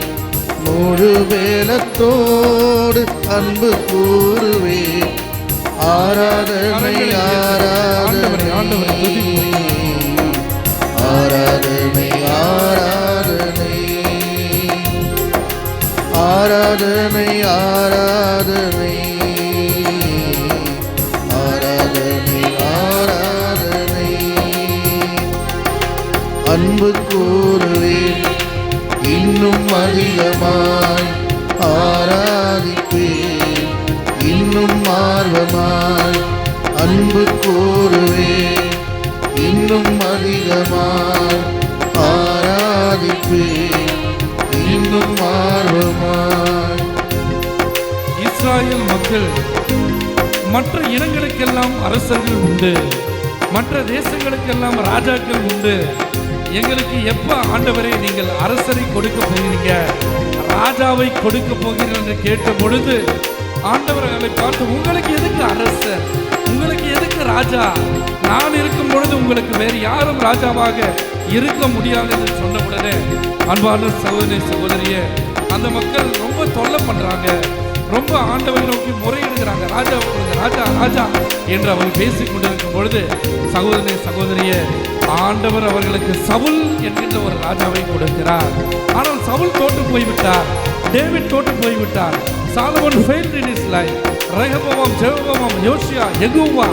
முழு வேலத்தோடு அன்பு கூறுவேன். ஆராதனை ஆராதனை ஆராதனை ஆராதனை ஆராதனை ஆராதனை ஆராதனை ஆராதனை அன்பு கூறுவேன். இன்னும் அதிகமாய் ஆராதிப்பேன். இன்னும் ஆர்வமாய் அன்பு கூறுவேன். இன்னும் அதிகமாய் ஆராதிப்பேன். இன்னும் ஆர்வமாய். இஸ்ராயேல் மக்கள் மற்ற இனங்களுக்கெல்லாம் அரசர்கள் உண்டு, மற்ற தேசங்களுக்கெல்லாம் ராஜாக்கள் உண்டு. எங்களுக்கு எப்ப ஆண்டவரே நீங்கள் அரசரை கொடுக்க போகிறீங்க, ராஜாவை கொடுக்க போகிறீர்கள் என்று கேட்ட பொழுது ஆண்டவர்களை பார்த்து, உங்களுக்கு எதுக்கு அரசர், உங்களுக்கு எதுக்கு ராஜா, நான் இருக்கும் பொழுது உங்களுக்கு வேறு யாரும் ராஜாவாக இருக்க முடியாது என்று சொன்ன உடனே அன்பான சகோதரி சகோதரியே, அந்த மக்கள் ரொம்ப தொல்லை பண்றாங்க, ரொம்ப ஆண்டவரை நோக்கி முறையிடுகிறாங்க. ராஜா ராஜா ராஜா என்று அவர்கள் பேசிக் கொண்டிருக்கும் பொழுது சகோதரி சகோதரியே, ஆண்டவர் அவர்களுக்கு சவுல் என்கின்ற ஒரு ராஜாவை கொடுக்கிறார். ஆனால் சவுல் தோற்று போய்விட்டார், டேவிட் தோற்று போய்விட்டார், Solomon failed in his life, ரெகொபோவாம், Jeroboam, யோசியா, யெகூவா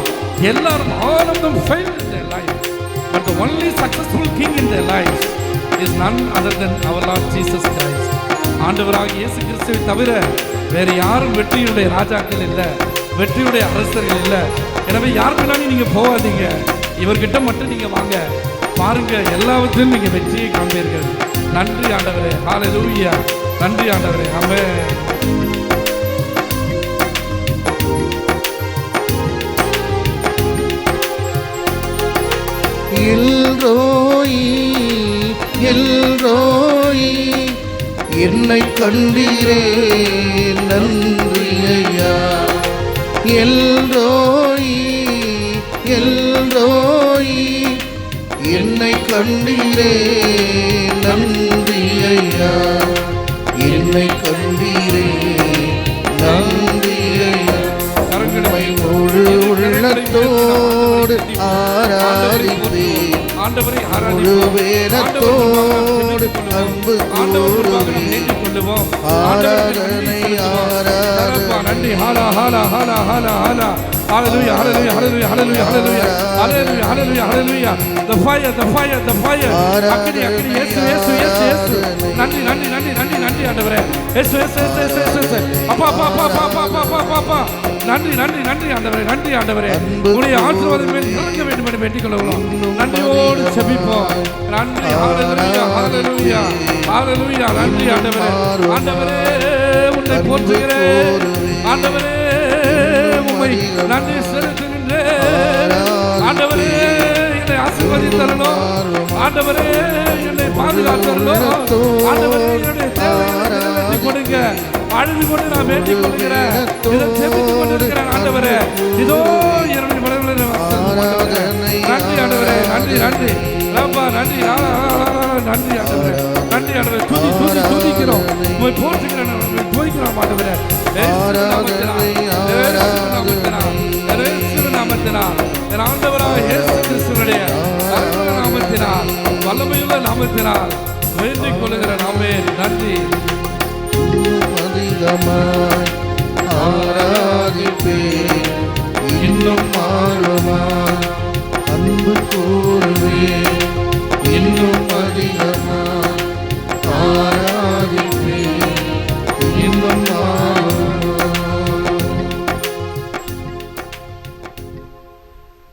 எல்லாரும் all of them failed in their life, but the only successful king in their lives is none other than our Lord Jesus Christ. ஆண்டவராக இயேசு கிறிஸ்துவை தவிர வேறு யாரும் வெற்றியுடைய ராஜாக்கள் இல்லை, வெற்றியுடைய அரசர்கள் இல்லை. எனவே யார் பின்னாடி நீங்க போகாதீங்க, இவர்கிட்ட மட்டும் நீங்க வாங்க, பாருங்க எல்லாவற்றிலும் நீங்க வெற்றியை காண்பீர்கள். நன்றி ஆண்டவரே, ஹல்லேலூயா, நன்றி ஆண்டவரே, ஆமென். எல்ரோயி, எல்ரோயி, என்னை கண்டீரே நன்றி ஐயா. எல்ரோயி, எல்ரோயி, என்னை கண்டீரே நன்றி ஐயா. என்னை கண்டீரே நன்றி ஐயா. உம்மை முழு உள்ளத்தோடு ஆராதிப்பேன். முழு வேலத்தோடு அன்பு கூறுவேன். ஆராதனை ஆராதனை. நன்றி. ஹாலா ஹாலா ஹாலா ஹாலா ஹாலா Hallelujah, hallelujah, hallelujah, hallelujah, hallelujah, hallelujah, hallelujah, hallelujah. The fire, the fire, the fire. அக்கினி, அக்கினி, இயேசு, இயேசு, இயேசு, இயேசு. நன்றி, நன்றி, நன்றி, நன்றி, நன்றி ஆண்டவரே. இயேசு, இயேசு, இயேசு, இயேசு, இயேசு. அப்பா, அப்பா, அப்பா, அப்பா, அப்பா, அப்பா, அப்பா, அப்பா, அப்பா. நன்றி, நன்றி, நன்றி ஆண்டவரே, நன்றி ஆண்டவரே. உங்களுடைய ஆசீர்வாதம் மேல் இறங்க வேண்டும் என்று வேண்டிக் கொள்கிறோம். நன்றியோடு செபிப்போம். நன்றி, ஹalleluya, ஹalleluya, ஹalleluya. நன்றி ஆண்டவரே. ஆண்டவரே உம்மை போற்றுகிறேன். ஆண்டவரே உம்மை நன்றி செலுத்துகின்றேன். ஆண்டவரே என்னை ஆசீர்வதித்தருளும். ஆண்டவரே என்னை பாதுகாத்தருளும். ஆண்டவரே என்னுடைய தேவைகளை நிறைவேற்றி கொடுங்க. அழுது கொண்டு நான் வேண்டிக் கொள்கிறேன். இதை செபித்துக் கொண்டிருக்கிறேன் ஆண்டவரே. இதோ என்னுடைய மனதில் நன்றி ஆண்டவரே, நன்றி, நன்றி ரப்பா, நன்றி, நன்றி ஆண்டவரே, நன்றி ஆண்டவரே. துதிக்கிறோம், உம்மை போற்றுகிறேன், உம்மை துதிக்கிறோம் ஆண்டவரே. என் ஆண்டவராக இயேசு கிறிஸ்துவினுடைய நாமத்தினால், வல்லமையுள்ள நாமத்தினால் வேண்டிக் கொள்கிற நாமே. நன்றி. அதிகமாய் ஆராதிப்பேன், இன்னும் ஆழமாய் அன்பு கூறுவேன், இன்னும் அதிகமாய் ஆராதிப்பேன், இன்னும்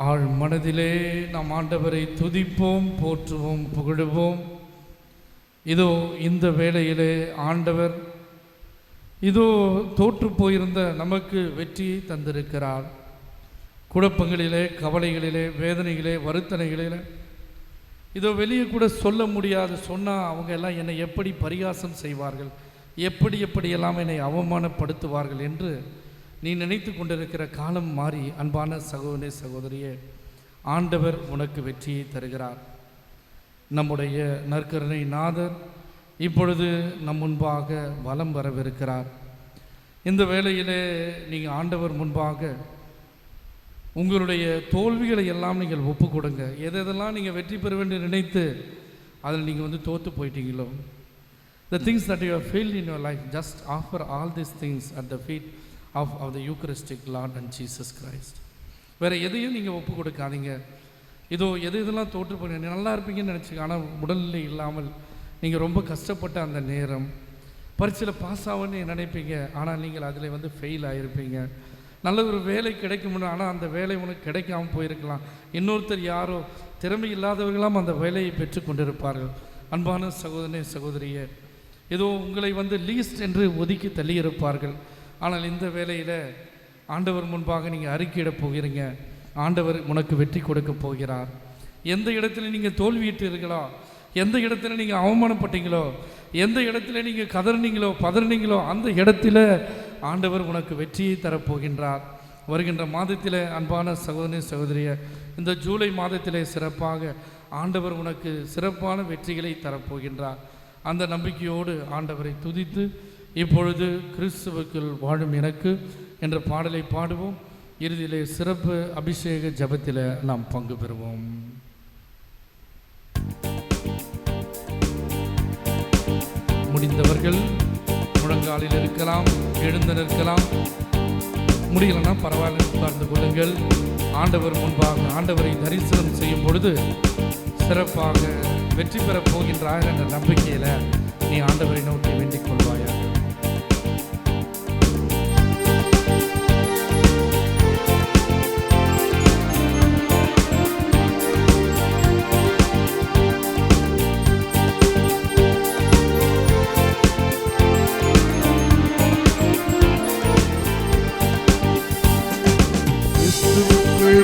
ஆழ் மனதிலே நாம் ஆண்டவரை துதிப்போம், போற்றுவோம், புகழுவோம். இதோ இந்த வேளையிலே ஆண்டவர் இதோ தோற்று போயிருந்த நமக்கு வெற்றியை தந்திருக்கிறார். குழப்பங்களிலே, கவலைகளிலே, வேதனைகளே, வருத்தனைகளிலே இதோ வெளியே கூட சொல்ல முடியாது. சொன்னால் அவங்க எல்லாம் என்னை எப்படி பரிகாசம் செய்வார்கள், எப்படியெல்லாம் என்னை அவமானப்படுத்துவார்கள் என்று நீ நினைத்து கொண்டிருக்கிற காலம் மாறி, அன்பான சகோதரனே, சகோதரியே, ஆண்டவர் உனக்கு வெற்றியை தருகிறார். நம்முடைய நற்கருணை நாதர் இப்பொழுது நம் முன்பாக வலம் வரவிருக்கிறார். இந்த வேளையிலே நீங்கள் ஆண்டவர் முன்பாக உங்களுடைய தோல்விகளை எல்லாம் நீங்கள் ஒப்பு கொடுங்க. எதெல்லாம் நீங்கள் வெற்றி பெற வேண்டும் நினைத்து அதில் நீங்கள் தோற்று போயிட்டீங்களோ, the things that you have failed in your life, just offer all these things at the feet of the Eucharistic Lord and Jesus Christ. வேறு எதையும் நீங்கள் ஒப்பு கொடுக்காதீங்க. இதோ இதெல்லாம் தோற்று போய் நல்லா இருப்பீங்கன்னு நினச்சிங்க. ஆனால் உடல்நிலை இல்லாமல் நீங்கள் ரொம்ப கஷ்டப்பட்ட அந்த நேரம், பரீட்சையில் பாஸ் ஆகுன்னு நினைப்பீங்க, ஆனால் நீங்கள் அதில் ஃபெயில் ஆகிருப்பீங்க. நல்ல ஒரு வேலை கிடைக்கும்னு, ஆனால் அந்த வேலை உனக்கு கிடைக்காமல் போயிருக்கலாம். இன்னொருத்தர் யாரோ திறமை இல்லாதவர்களாம் அந்த வேலையை பெற்று கொண்டிருப்பார்கள். அன்பான சகோதரனே, சகோதரியே, ஏதோ உங்களை லீஸ்ட் என்று ஒதுக்கி தள்ளியிருப்பார்கள். ஆனால் இந்த வேலையில் ஆண்டவர் முன்பாக நீங்கள் அறிக்கையிடப் போகிறீங்க. ஆண்டவர் உனக்கு வெற்றி கொடுக்க போகிறார். எந்த இடத்துல நீங்கள் தோல்வியிட்டீர்களோ, எந்த இடத்துல நீங்கள் அவமானப்பட்டீங்களோ, எந்த இடத்துல நீங்கள் கதறினீங்களோ, பதறினீங்களோ, அந்த இடத்துல ஆண்டவர் உனக்கு வெற்றியை தரப்போகின்றார். வருகின்ற மாதத்தில் அன்பான சகோதரனே, சகோதரியை, இந்த ஜூலை மாதத்திலே சிறப்பாக ஆண்டவர் உனக்கு சிறப்பான வெற்றிகளை தரப்போகின்றார். அந்த நம்பிக்கையோடு ஆண்டவரை துதித்து இப்பொழுது கிறிஸ்துவுக்குள் வாழும் எனக்கு என்ற பாடலை பாடுவோம். இறுதியிலே சிறப்பு அபிஷேக ஜபத்தில் நாம் பங்கு பெறுவோம். முடிந்தவர்கள் முழங்காலில் இருக்கலாம், எழுந்து நிற்கலாம். முடியலன்னா பரவாயில்ல, உட்கார்ந்து கொள்ளுங்கள். ஆண்டவர் முன்பாக ஆண்டவரை தரிசனம் செய்யும் பொழுது சிறப்பாக வெற்றி பெறப் போகின்றார் என்ற நம்பிக்கையில் நீ ஆண்டவரை நோக்கி வேண்டிக் கொள்வாயாக.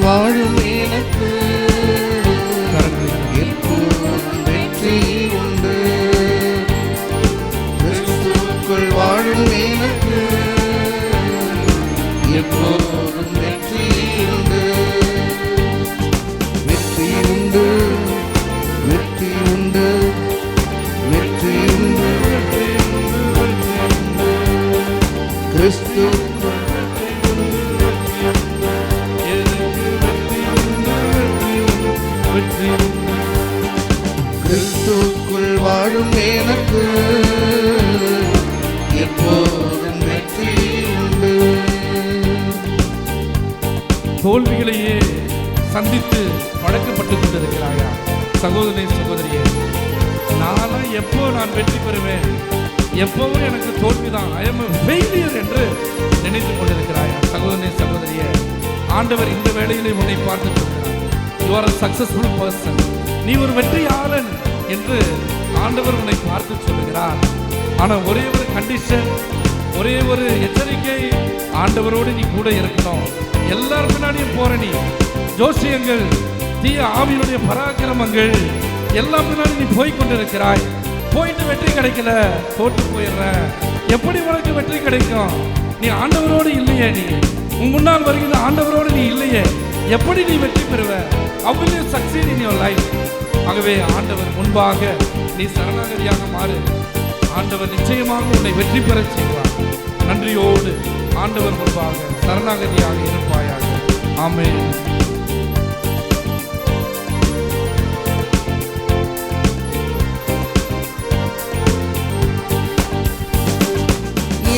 வாழும் எனக்கு எப்போதும் வெற்றி உண்டு. கிறிஸ்துவுக்குள் வாழும் எனக்கு எப்போதும் வெற்றி உண்டு. வெற்றி உண்டு, வெற்றி உண்டு, வெற்றி உண்டு, வெற்றி உண்டு. கிறிஸ்துவுக்குள் கிறிஸ்துவுக்குள் வாழும் எனக்கு எப்போதும் வெற்றி உண்டு. தோல்விகளையே சந்தித்து பழக்கப்பட்டு கொண்டிருக்கிறாயா? சகோதரி சகோதரியே, நானும் எப்போ நான் வெற்றி பெறுவேன், எப்பவும் எனக்கு தோல்விதான், ஐ எம் ஃபெயிலியர் என்று நினைத்து கொண்டிருக்கிறாயா? சகோதரி சகோதரியே, ஆண்டவர் இந்த வேளையிலே உன்னை பார்த்து சொல்கிறார், you are a successful person, நீ ஒரு வெற்றியாளன் என்று ஆண்டவர் உன்னை பார்த்து சொல்லுகிறார். ஆனால் ஒரே ஒரு கண்டிஷன், ஒரே ஒரு எச்சரிக்கை, ஆண்டவரோடு நீ கூட இருக்கணும். எல்லார் பின்னாடியும் போற நீ, ஜோசியங்கள், தீய ஆவியுடைய பராக்கிரமங்கள் எல்லாம் பின்னாடி நீ போய் கொண்டிருக்கிறாய். போயிட்டு வெற்றி கிடைக்கல, தோற்று போயிடுற. எப்படி உனக்கு வெற்றி கிடைக்கும்? நீ ஆண்டவரோடு இல்லையே, நீ உன் முன்னால் வருகிற ஆண்டவரோடு நீ இல்லையே, எப்படி நீ வெற்றி பெறுவ? How will you succeed in your life? ஆகவே ஆண்டவர் முன்பாக நீ சரணாகதியாக மாறு. ஆண்டவர் நிச்சயமாக உன்னை வெற்றி பெறச் செய்வார். நன்றியோடு ஆண்டவர் முன்பாக சரணாகதியாக இருப்பாயாக. ஆமென்.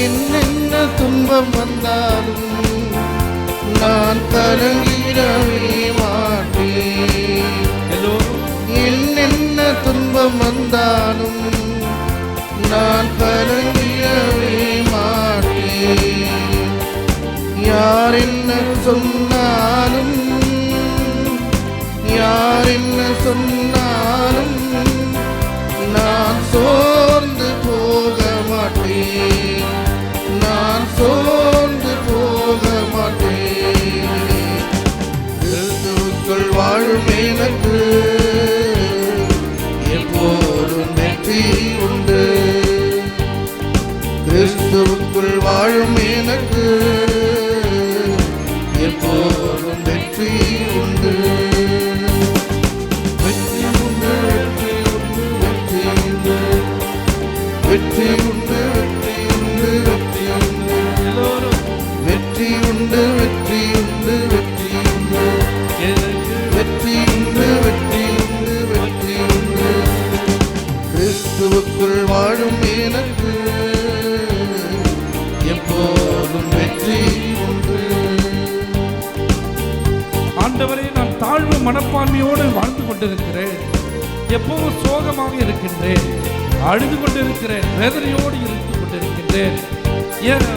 என்னென்ன துன்பம் வந்தாலும் நான் கலங்கிடவே மாட்டேன். என்னென்ன துன்பம் வந்தாலும் நான் கலங்கிடவே மாட்டேன். யார் என்ன சொன்னாலும், யார் என்ன சொன்னாலும் நான் சோர்ந்து போக மாட்டேன், நான் சோர்ந்து போக மாட்டேன். கிறிஸ்துவுக்குள் வாழும் எனக்கு எப்போதும் வெற்றி உண்டு. கிறிஸ்துவுக்குள் வாழும் எனக்கு எப்போதும் வெற்றி உண்டு. வெற்றி உண்டு, வெற்றி உண்டு, வெற்றி உண்டு, வெற்றி உண்டு, வெற்றி உண்டு, வெற்றி உண்டு, வெற்றி உண்டு, வெற்றி உண்டு, வெற்றி உண்டு, வெற்றி உண்டு, வெற்றி உண்டு, வெற்றி உண்டு. கிறிஸ்துவுக்குள் வாழும் எனக்கு எப்போதும் வெற்றி உண்டு. ஆண்டவரே, நான் தாழ்வு மனப்பான்மையோடு வாழ்ந்து கொண்டிருக்கிறேன். எப்பவும் சோகமாக இருக்கின்றேன், அழுது கொண்டிருக்கிறேன், வேதனையோடு இருந்து கொண்டிருக்கின்றேன். ஏன்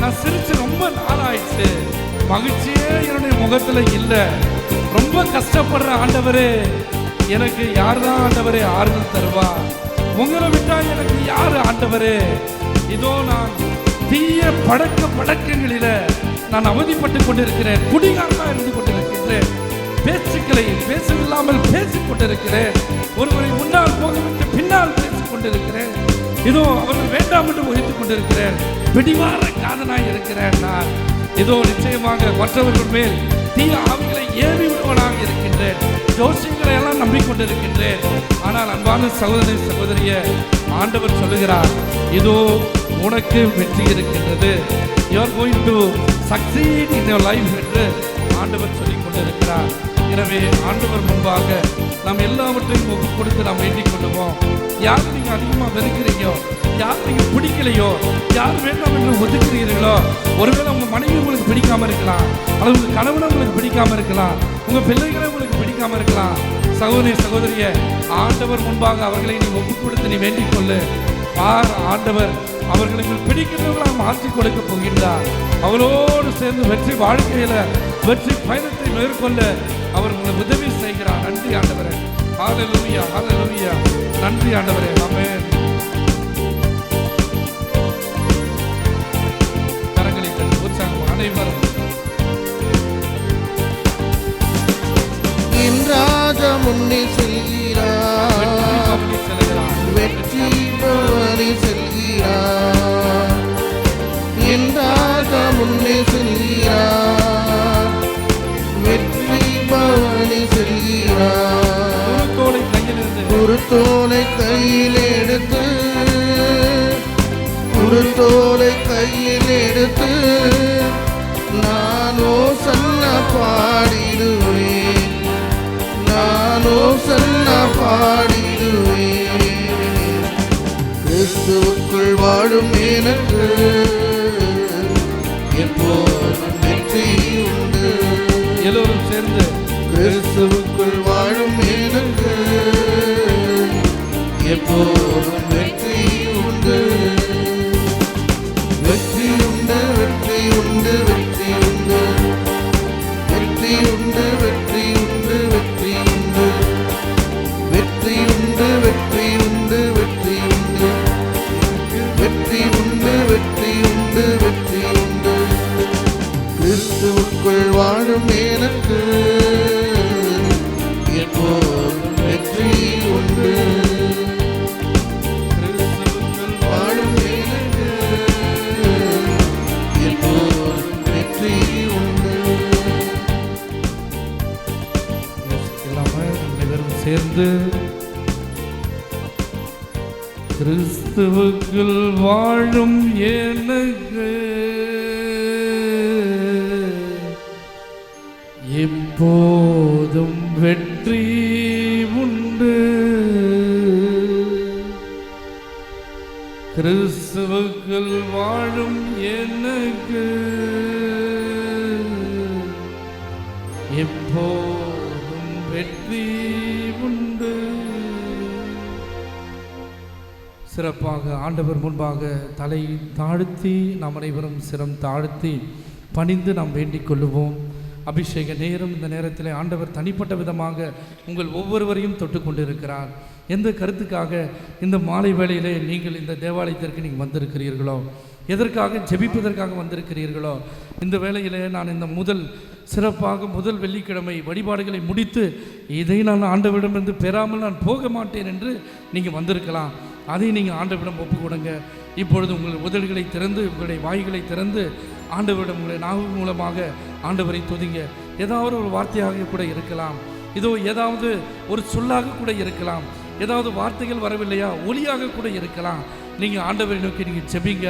நான் சிரிச்சு ரொம்ப நாளாயிடுச்சு, மகிழ்ச்சியே என்னுடைய முகத்துல இல்லை, ரொம்ப கஷ்டப்படுற ஆண்டவரே, எனக்கு யார் தான் ஆண்டவரே ஆறுதல் தருவா? உங்களை விட்டா எனக்கு யாரு ஆண்டவரே? இதோ நான் தீய பழக்கங்களில நான் அவதிப்பட்டு கொண்டிருக்கிறேன், குடிகாரனாக இருந்து கொண்டிருக்கின்றேன், பேச்சுக்களை பேசவில்லாமல் பேசிக் கொண்டிருக்கிறேன், ஒருவரை முன்னால் போகவிட்டு பின்னால் பேசிக் கொண்டிருக்கிறேன், இதோ அவர்கள் வேண்டாம் என்று ஒழித்துக் கொண்டிருக்கிறேன், பிடிவார காதனாய் இருக்கிறேன். நான் இதோ நிச்சயமாக மற்றவர்கள் மேல் தீய ஆவிகளை ஏவி விடுவனாக இருக்கின்றேன், ஜோசியங்களை எல்லாம் நம்பிக்கொண்டிருக்கின்றேன். ஆனால் அன்பான சகோதரி சகோதரிய, ஆண்டவர் சொல்லுகிறார், இதோ உனக்கு வெற்றி இருக்கின்றது, you are going to succeed in your life என்று ஆண்டவர் சொல்லிக் கொண்டிருக்கிறார். எனவே ஆண்டவர் முன்பாக நாம் எல்லாவற்றையும் ஒப்பு கொடுத்து நாம் வேண்டிக் கொள்ளுவோம். யார் நீங்க அதிகமாக வெறுக்கிறீங்களோ, யார் நீங்க பிடிக்கலையோ, யார் வேண்டாம் என்று ஒதுக்குறீர்களோ, ஒருவேளை உங்க மனைவி உங்களுக்கு பிடிக்காம இருக்கலாம், அல்லது உங்க கணவனை உங்களுக்கு பிடிக்காம இருக்கலாம், உங்க பிள்ளைகளை உங்களுக்கு பிடிக்காம இருக்கலாம். சகோதரி சகோதரிய, ஆண்டவர் முன்பாக அவர்களை நீ ஒப்பு கொடுத்து நீ வேண்டிக் கொள்ளு. ஆண்டவர் அவர்களுக்கு பிடிக்கிறவர்களாக மாற்றி கொடுக்க போகின்றார். அவளோடு சேர்ந்து வெற்றி வாழ்க்கையில வெற்றி பயணத்தை மேற்கொள்ள அவர் உங்களுக்கு உதவி செய்கிறார். நன்றி ஆண்டவரே, ஹல்லேலூயா, ஹல்லேலூயா, நன்றி ஆண்டவரே, ஆமென். கரங்களை தட்டி உற்சாகம் அனைவரும். என் ராஜா முன்னே செல்கிறார், வெற்றி பவனி செல்கிறார். என் ராஜா முன்னே செல்கிறார், வெற்றி பவனி செல்கிறார். குருத்தோலை கையில் எடுத்து, குருத்தோலை கையில் எடுத்து நானோ சன்ன பாடிடுவேன், நானோ சன்ன பாடிடுவேன். கிறிஸ்துவுக்குள் வாழும் எனக்கு எப்போதும் வெற்றி உண்டு. சேர்ந்து கிறிஸ்துவுக்குள் வாழும் எனக்கு எப்போதும் வெற்றி உண்டு. கிறிஸ்துவுக்குள் வாழும் எனக்கு எப்போதும் வெற்றி உண்டு. சிறப்பாக ஆண்டவர் முன்பாக தலை தாழ்த்தி நாம் அனைவரும் சிரம் தாழ்த்தி பணிந்து நாம் வேண்டிக் கொள்ளுவோம். அபிஷேக நேரம் இந்த நேரத்தில் ஆண்டவர் தனிப்பட்ட விதமாக உங்கள் ஒவ்வொருவரையும் தொட்டு கொண்டிருக்கிறார். எந்த கருத்துக்காக இந்த மாலை வேளையிலே நீங்கள் இந்த தேவாலயத்திற்கு நீங்கள் வந்திருக்கிறீர்களோ, எதற்காக ஜெபிப்பதற்காக வந்திருக்கிறீர்களோ, இந்த வேளையிலே நான் இந்த சிறப்பாக முதல் வெள்ளிக்கிழமை வழிபாடுகளை முடித்து இதை நான் ஆண்டவரிடமிருந்து பெறாமல் நான் போக மாட்டேன் என்று நீங்கள் வந்திருக்கலாம். அதை நீங்கள் ஆண்டவரிடம் ஒப்பு கொடுங்க. இப்பொழுது உங்கள் உதடுகளை திறந்து உங்களுடைய வாய்களை திறந்து ஆண்டவரிடம் உங்களை நாவு மூலமாக ஆண்டவரை துதிங்க. ஏதாவது ஒரு வார்த்தையாக கூட இருக்கலாம், இதோ ஏதாவது ஒரு சொல்லாக கூட இருக்கலாம், ஏதாவது வார்த்தைகள் வரவில்லையா ஒலியாக கூட இருக்கலாம். நீங்கள் ஆண்டவரை நோக்கி நீங்கள் ஜெபிங்க.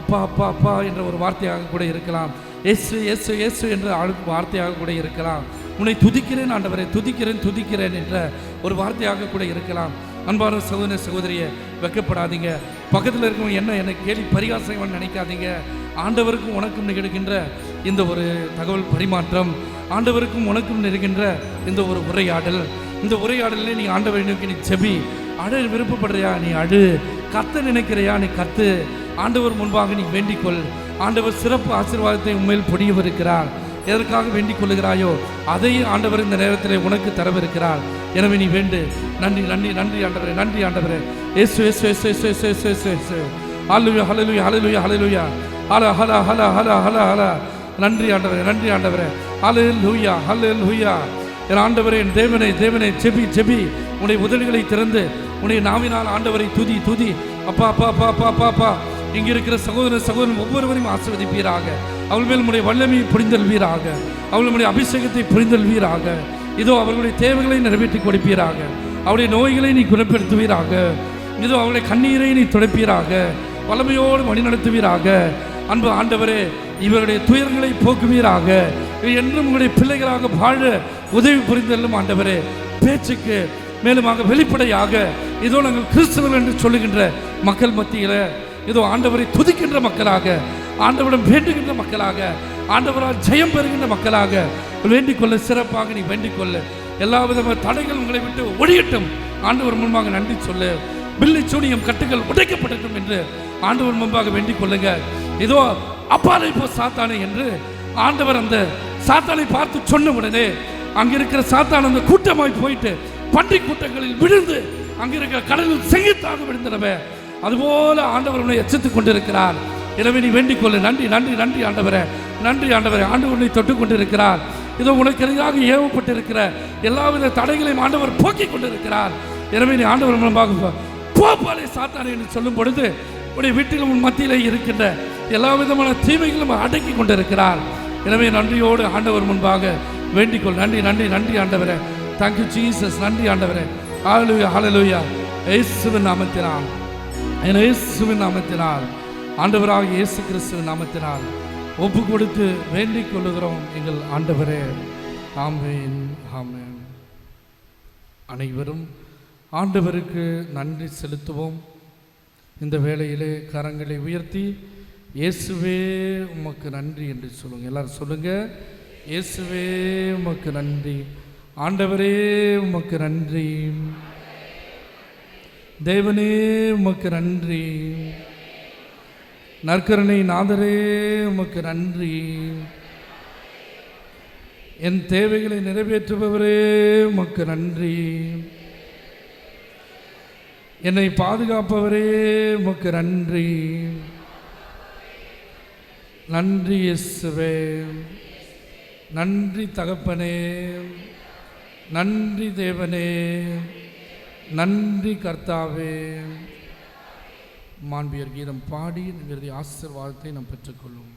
அப்பா அப்பா அப்பா என்ற ஒரு வார்த்தையாக கூட இருக்கலாம், எஸ் எஸ் எஸ் என்ற வார்த்தையாக கூட இருக்கலாம், உன்னை துதிக்கிறேன் ஆண்டவரை துதிக்கிறேன் துதிக்கிறேன் என்ற ஒரு வார்த்தையாக கூட இருக்கலாம். அன்பான சகோதர சகோதரியை வெக்கப்படாதீங்க. பக்கத்தில் இருக்கவங்க என்னை கேலி பரிகாசம் நினைக்காதீங்க. ஆண்டவருக்கும் உனக்கும் நிகழ்கின்ற இந்த ஒரு தகவல் பரிமாற்றம், ஆண்டவருக்கும் உனக்கும் நிகழ்கின்ற இந்த ஒரு உரையாடல், இந்த உரையாடலே நீ ஆண்டவரை நோக்கி நீ செபி. அழ விருப்பப்படுறியா நீ அழு, கத்த நினைக்கிறையா நீ கத்து. ஆண்டவர் முன்பாக நீ வேண்டிக்கொள். ஆண்டவர் சிறப்பு ஆசீர்வாதத்தை உண்மையில் பொழியவிருக்கிறார். எதற்காக வேண்டிக் கொள்ளுகிறாயோ அதை ஆண்டவர் இந்த நேரத்தில் உனக்கு தரவிருக்கிறார். எனவே நீ வேண்டு. நன்றி நன்றி நன்றி ஆண்டவரே, நன்றி ஆண்டவரே. இயேசு இயேசு இயேசு இயேசு இயேசு இயேசு இயேசு. ஹல்லேலூயா ஹல்லேலூயா ஹல்லேலூயா ஹல்லேலூயா. ஹல ஹல ஹல ஹல ஹல ஹல. நன்றி ஆண்டவரே, நன்றி ஆண்டவரே. ஹல்லேலூயா ஹல்லேலூயா. என் ஆண்டவரே, என் தேவனே தேவனே, செபி செபி. உன்னுடைய உதடுகளை திறந்து உன்னுடைய நாவினால் ஆண்டவரை துதி துதி. அப்பா அப்பா அப்பா அப்பா அப்பா அப்பா. இங்கே இருக்கிற சகோதர சகோதரன் ஒவ்வொருவரையும் ஆசீர்வதிப்பீராக. அவள் மேல் உடைய வல்லமையை புரிந்தல்வீராக. அவளுடைய அபிஷேகத்தை புரிந்தல்வீராக. இதோ அவர்களுடைய தேவைகளை நிறைவேற்றி கொடுப்பீராக. அவருடைய நோய்களை நீ குணப்படுத்துவீராக. இதோ அவருடைய கண்ணீரை நீ துடைப்பீராக. வல்லமையோடு வழி நடத்துவீராக. அன்பு ஆண்டவரே, இவருடைய துயரங்களை போக்குவீராக. என்றும் உங்களுடைய பிள்ளைகளாக வாழ உதவி புரிந்தல்லும் ஆண்டவரே. பேச்சுக்கு மேலுமாக வெளிப்படையாக இதோ நாங்கள் கிறிஸ்தவர்கள் என்று சொல்லுகின்ற மக்கள் மத்தியில் இதோ ஆண்டவரை துதிக்கின்ற மக்களாக, ஆண்டவரிடம் வேண்டுகின்ற மக்களாக, ஆண்டவரால் ஜெயம் பெறுகின்ற மக்களாக வேண்டிக்கொள்ள. சிறப்பாக நீ வேண்டிக்கொள்ள. எல்லா விதமான தடைகள் உங்களை விட்டு ஒழியட்டும். ஆண்டவர் முன்பாக நன்றி சொல்லு. பில்லி சூனியம் கட்டுகள் உடைக்கப்படட்டும் என்று ஆண்டவர் முன்பாக வேண்டிக் கொள்ளுங்க. இதோ அப்பாலை போ சாத்தானே என்று ஆண்டவர் அந்த சாத்தானை பார்த்து சொன்ன உடனே அங்கிருக்கிற சாத்தான் அந்த கூட்டமாய் போயிட்டு பன்றி கூட்டங்களில் விழுந்து அங்கிருக்கிற கடலில் செய்யத்தாக விழுந்தனவே. அதுபோல ஆண்டவர் உன்னை எச்சரித்துக் கொண்டிருக்கிறார். எனவே நீ வேண்டிக் கொள்ளு. நன்றி நன்றி நன்றி ஆண்டவரே, நன்றி ஆண்டவரே. ஆண்டவர் உன்னை தொட்டுக் கொண்டிருக்கிறார். இதோ உனக்கு எதிராக ஏவப்பட்டிருக்கிற எல்லாவித தடைகளையும் ஆண்டவர் போக்கிக் கொண்டிருக்கிறார். எனவே நீ ஆண்டவர் மூலமாக போப்பாலே சாத்தானே என்று சொல்லும் பொழுது உடைய வீட்டிலும் உன் மத்தியிலே இருக்கின்ற எல்லா விதமான தீமைகளும் அடக்கி கொண்டிருக்கிறார். எனவே நன்றியோடு ஆண்டவர் முன்பாக வேண்டிக்கொள். நன்றி நன்றி நன்றி ஆண்டவரே. Thank you Jesus. நன்றி ஆண்டவரே. ஹல்லேலூயா ஹல்லேலூயா. இயேசுவின் நாமத்தினால், இயேசுவின் நாமத்தினால், ஆண்டவராக இயேசு கிறிஸ்துவின் நாமத்தினால் ஒப்பு கொடுத்து வேண்டிக் கொள்ளுகிறோம் எங்கள் ஆண்டவரே. ஆமென் ஆமென். அனைவரும் ஆண்டவருக்கு நன்றி செலுத்துவோம். இந்த வேளையிலே கரங்களை உயர்த்தி இயேசுவே உமக்கு நன்றி என்று சொல்லுங்க. எல்லாரும் சொல்லுங்க, இயேசுவே உமக்கு நன்றி, ஆண்டவரே உமக்கு நன்றி, தேவனே உமக்கு நன்றி, நற்கருணை நாதரே உமக்கு நன்றி, என் தேவைகளை நிறைவேற்றுபவரே உமக்கு நன்றி, என்னை பாதுகாப்பவரே உமக்கு நன்றி. நன்றி இயேசுவே, நன்றி தகப்பனே, நன்றி தேவனே, நன்றி கர்த்தாவே. மாண்பியர் கீதம் பாடி இறுதி ஆசீர்வாதத்தை நாம் பெற்றுக்கொள்வோம்.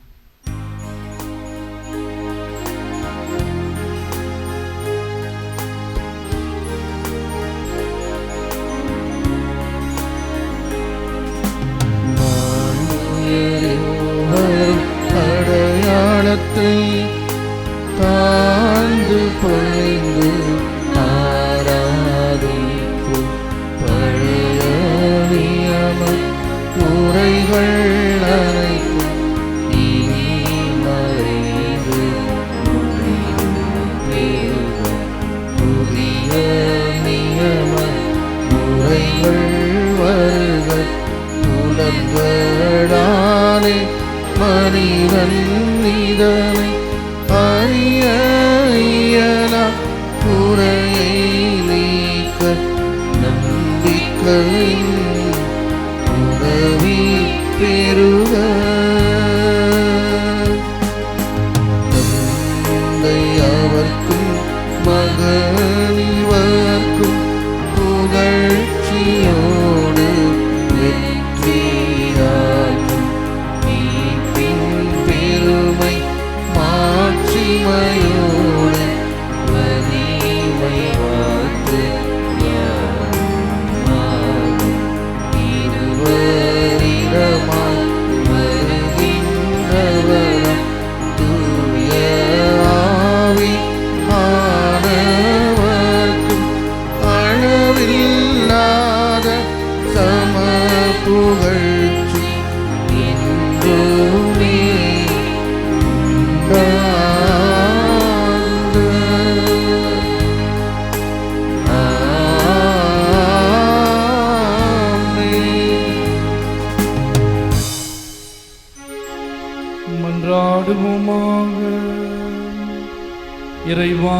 இறைவா,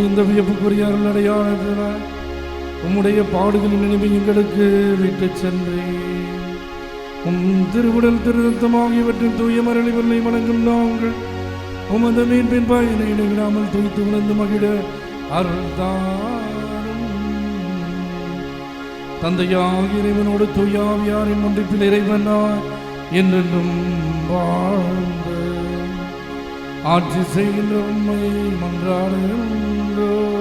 இந்த வியப்புக்குரிய அருள் அடையாளத்தினால் உம்முடைய பாடுகளின் நினைவு எங்களுக்கு விட்டு சென்றேன். உம் திருவுடல் திருத்தம் ஆகியவற்றின் தூய மரளிவர்களை வணங்கும் நாங்கள் உமது மீன்பின் பயனை இடைவிடாமல் துய்த்து உணர்ந்து மகிழ அருள்தாரும். தந்தையாகிய இறைவனோடு தூயாவியாரின் ஒன்றிப்பில் இறைவனாய் என்றென்றும் வாழ்ந்து ஆட்சி செய்கின்ற உண்மை மன்றாடுகின்றோம்.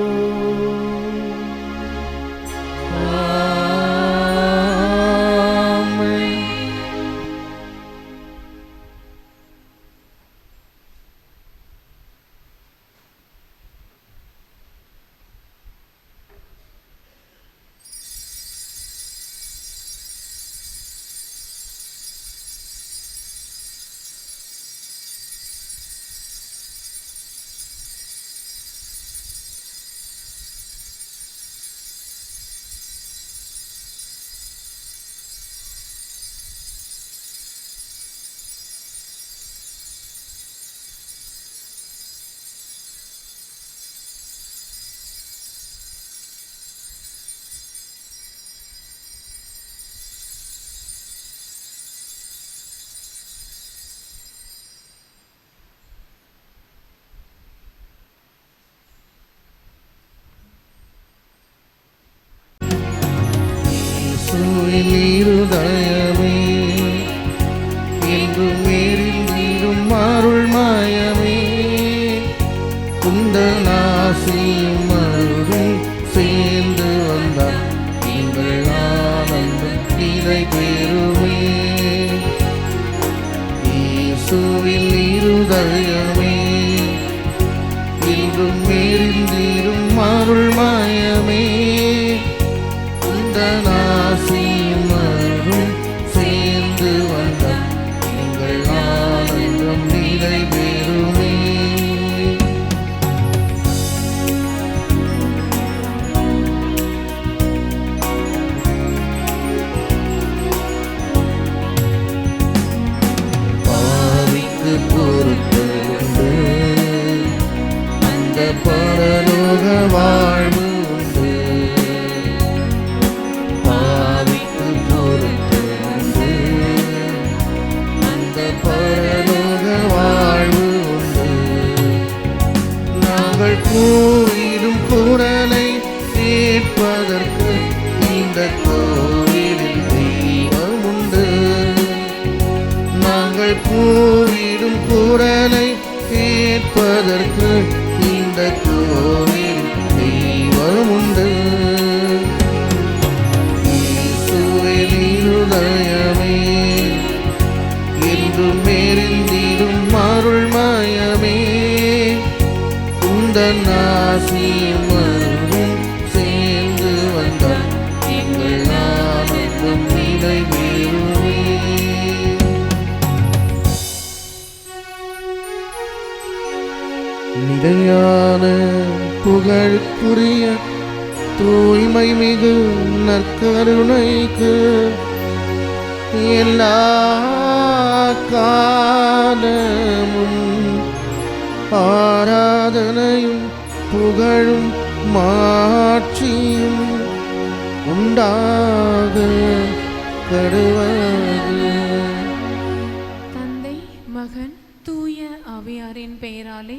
நீருதயமே என்று மேரில் நீரும் அருள் மாயமே குந்தல் நாசியும் அருளும் சேர்ந்து வந்தார் எங்கள் ஆனந்தம் நிலை பெறுமே. இயேசுவில் நீருதயமே என்றும் மேரில் நீரும் அருள் மாயமே நாசியும் அருளும் சேர்ந்து வந்தார் எங்கள் ஆனந்தம் நிலை பெறுமே. பாவிக்கு பொறுத்தது அந்த பரலோக வாழ்வு உண்டு. பாவிக்கு பொறுத்தது அந்த பரலோக வாழ்வு உண்டு. நாங்கள் கூவிடும் குரலை கேட்பதற்கு இந்த கோவிலில் தெய்வம் உண்டு. நாங்கள் கூவிடும் குரலை கேட்பதற்கு இந்த கோவில் தெய்வம் உண்டு. இயேசுவில் இருதயமே என்றும் மேரிந்திடும் அருள் மாயமே உந்தன் ஆசியும் அருளும் சேர்ந்து வந்தார் எங்கள் ஆனந்தம் நிலை பெறுமே. நிலையான புகழுக்குரிய தூய்மை மிகு நற்கருணைக்கு எல்லா காலமும் ஆராதனையும் புகழும் மாட்சியும் உண்டாக கடுவது. தந்தை, மகன், தூய ஆவியாரின் பெயராலே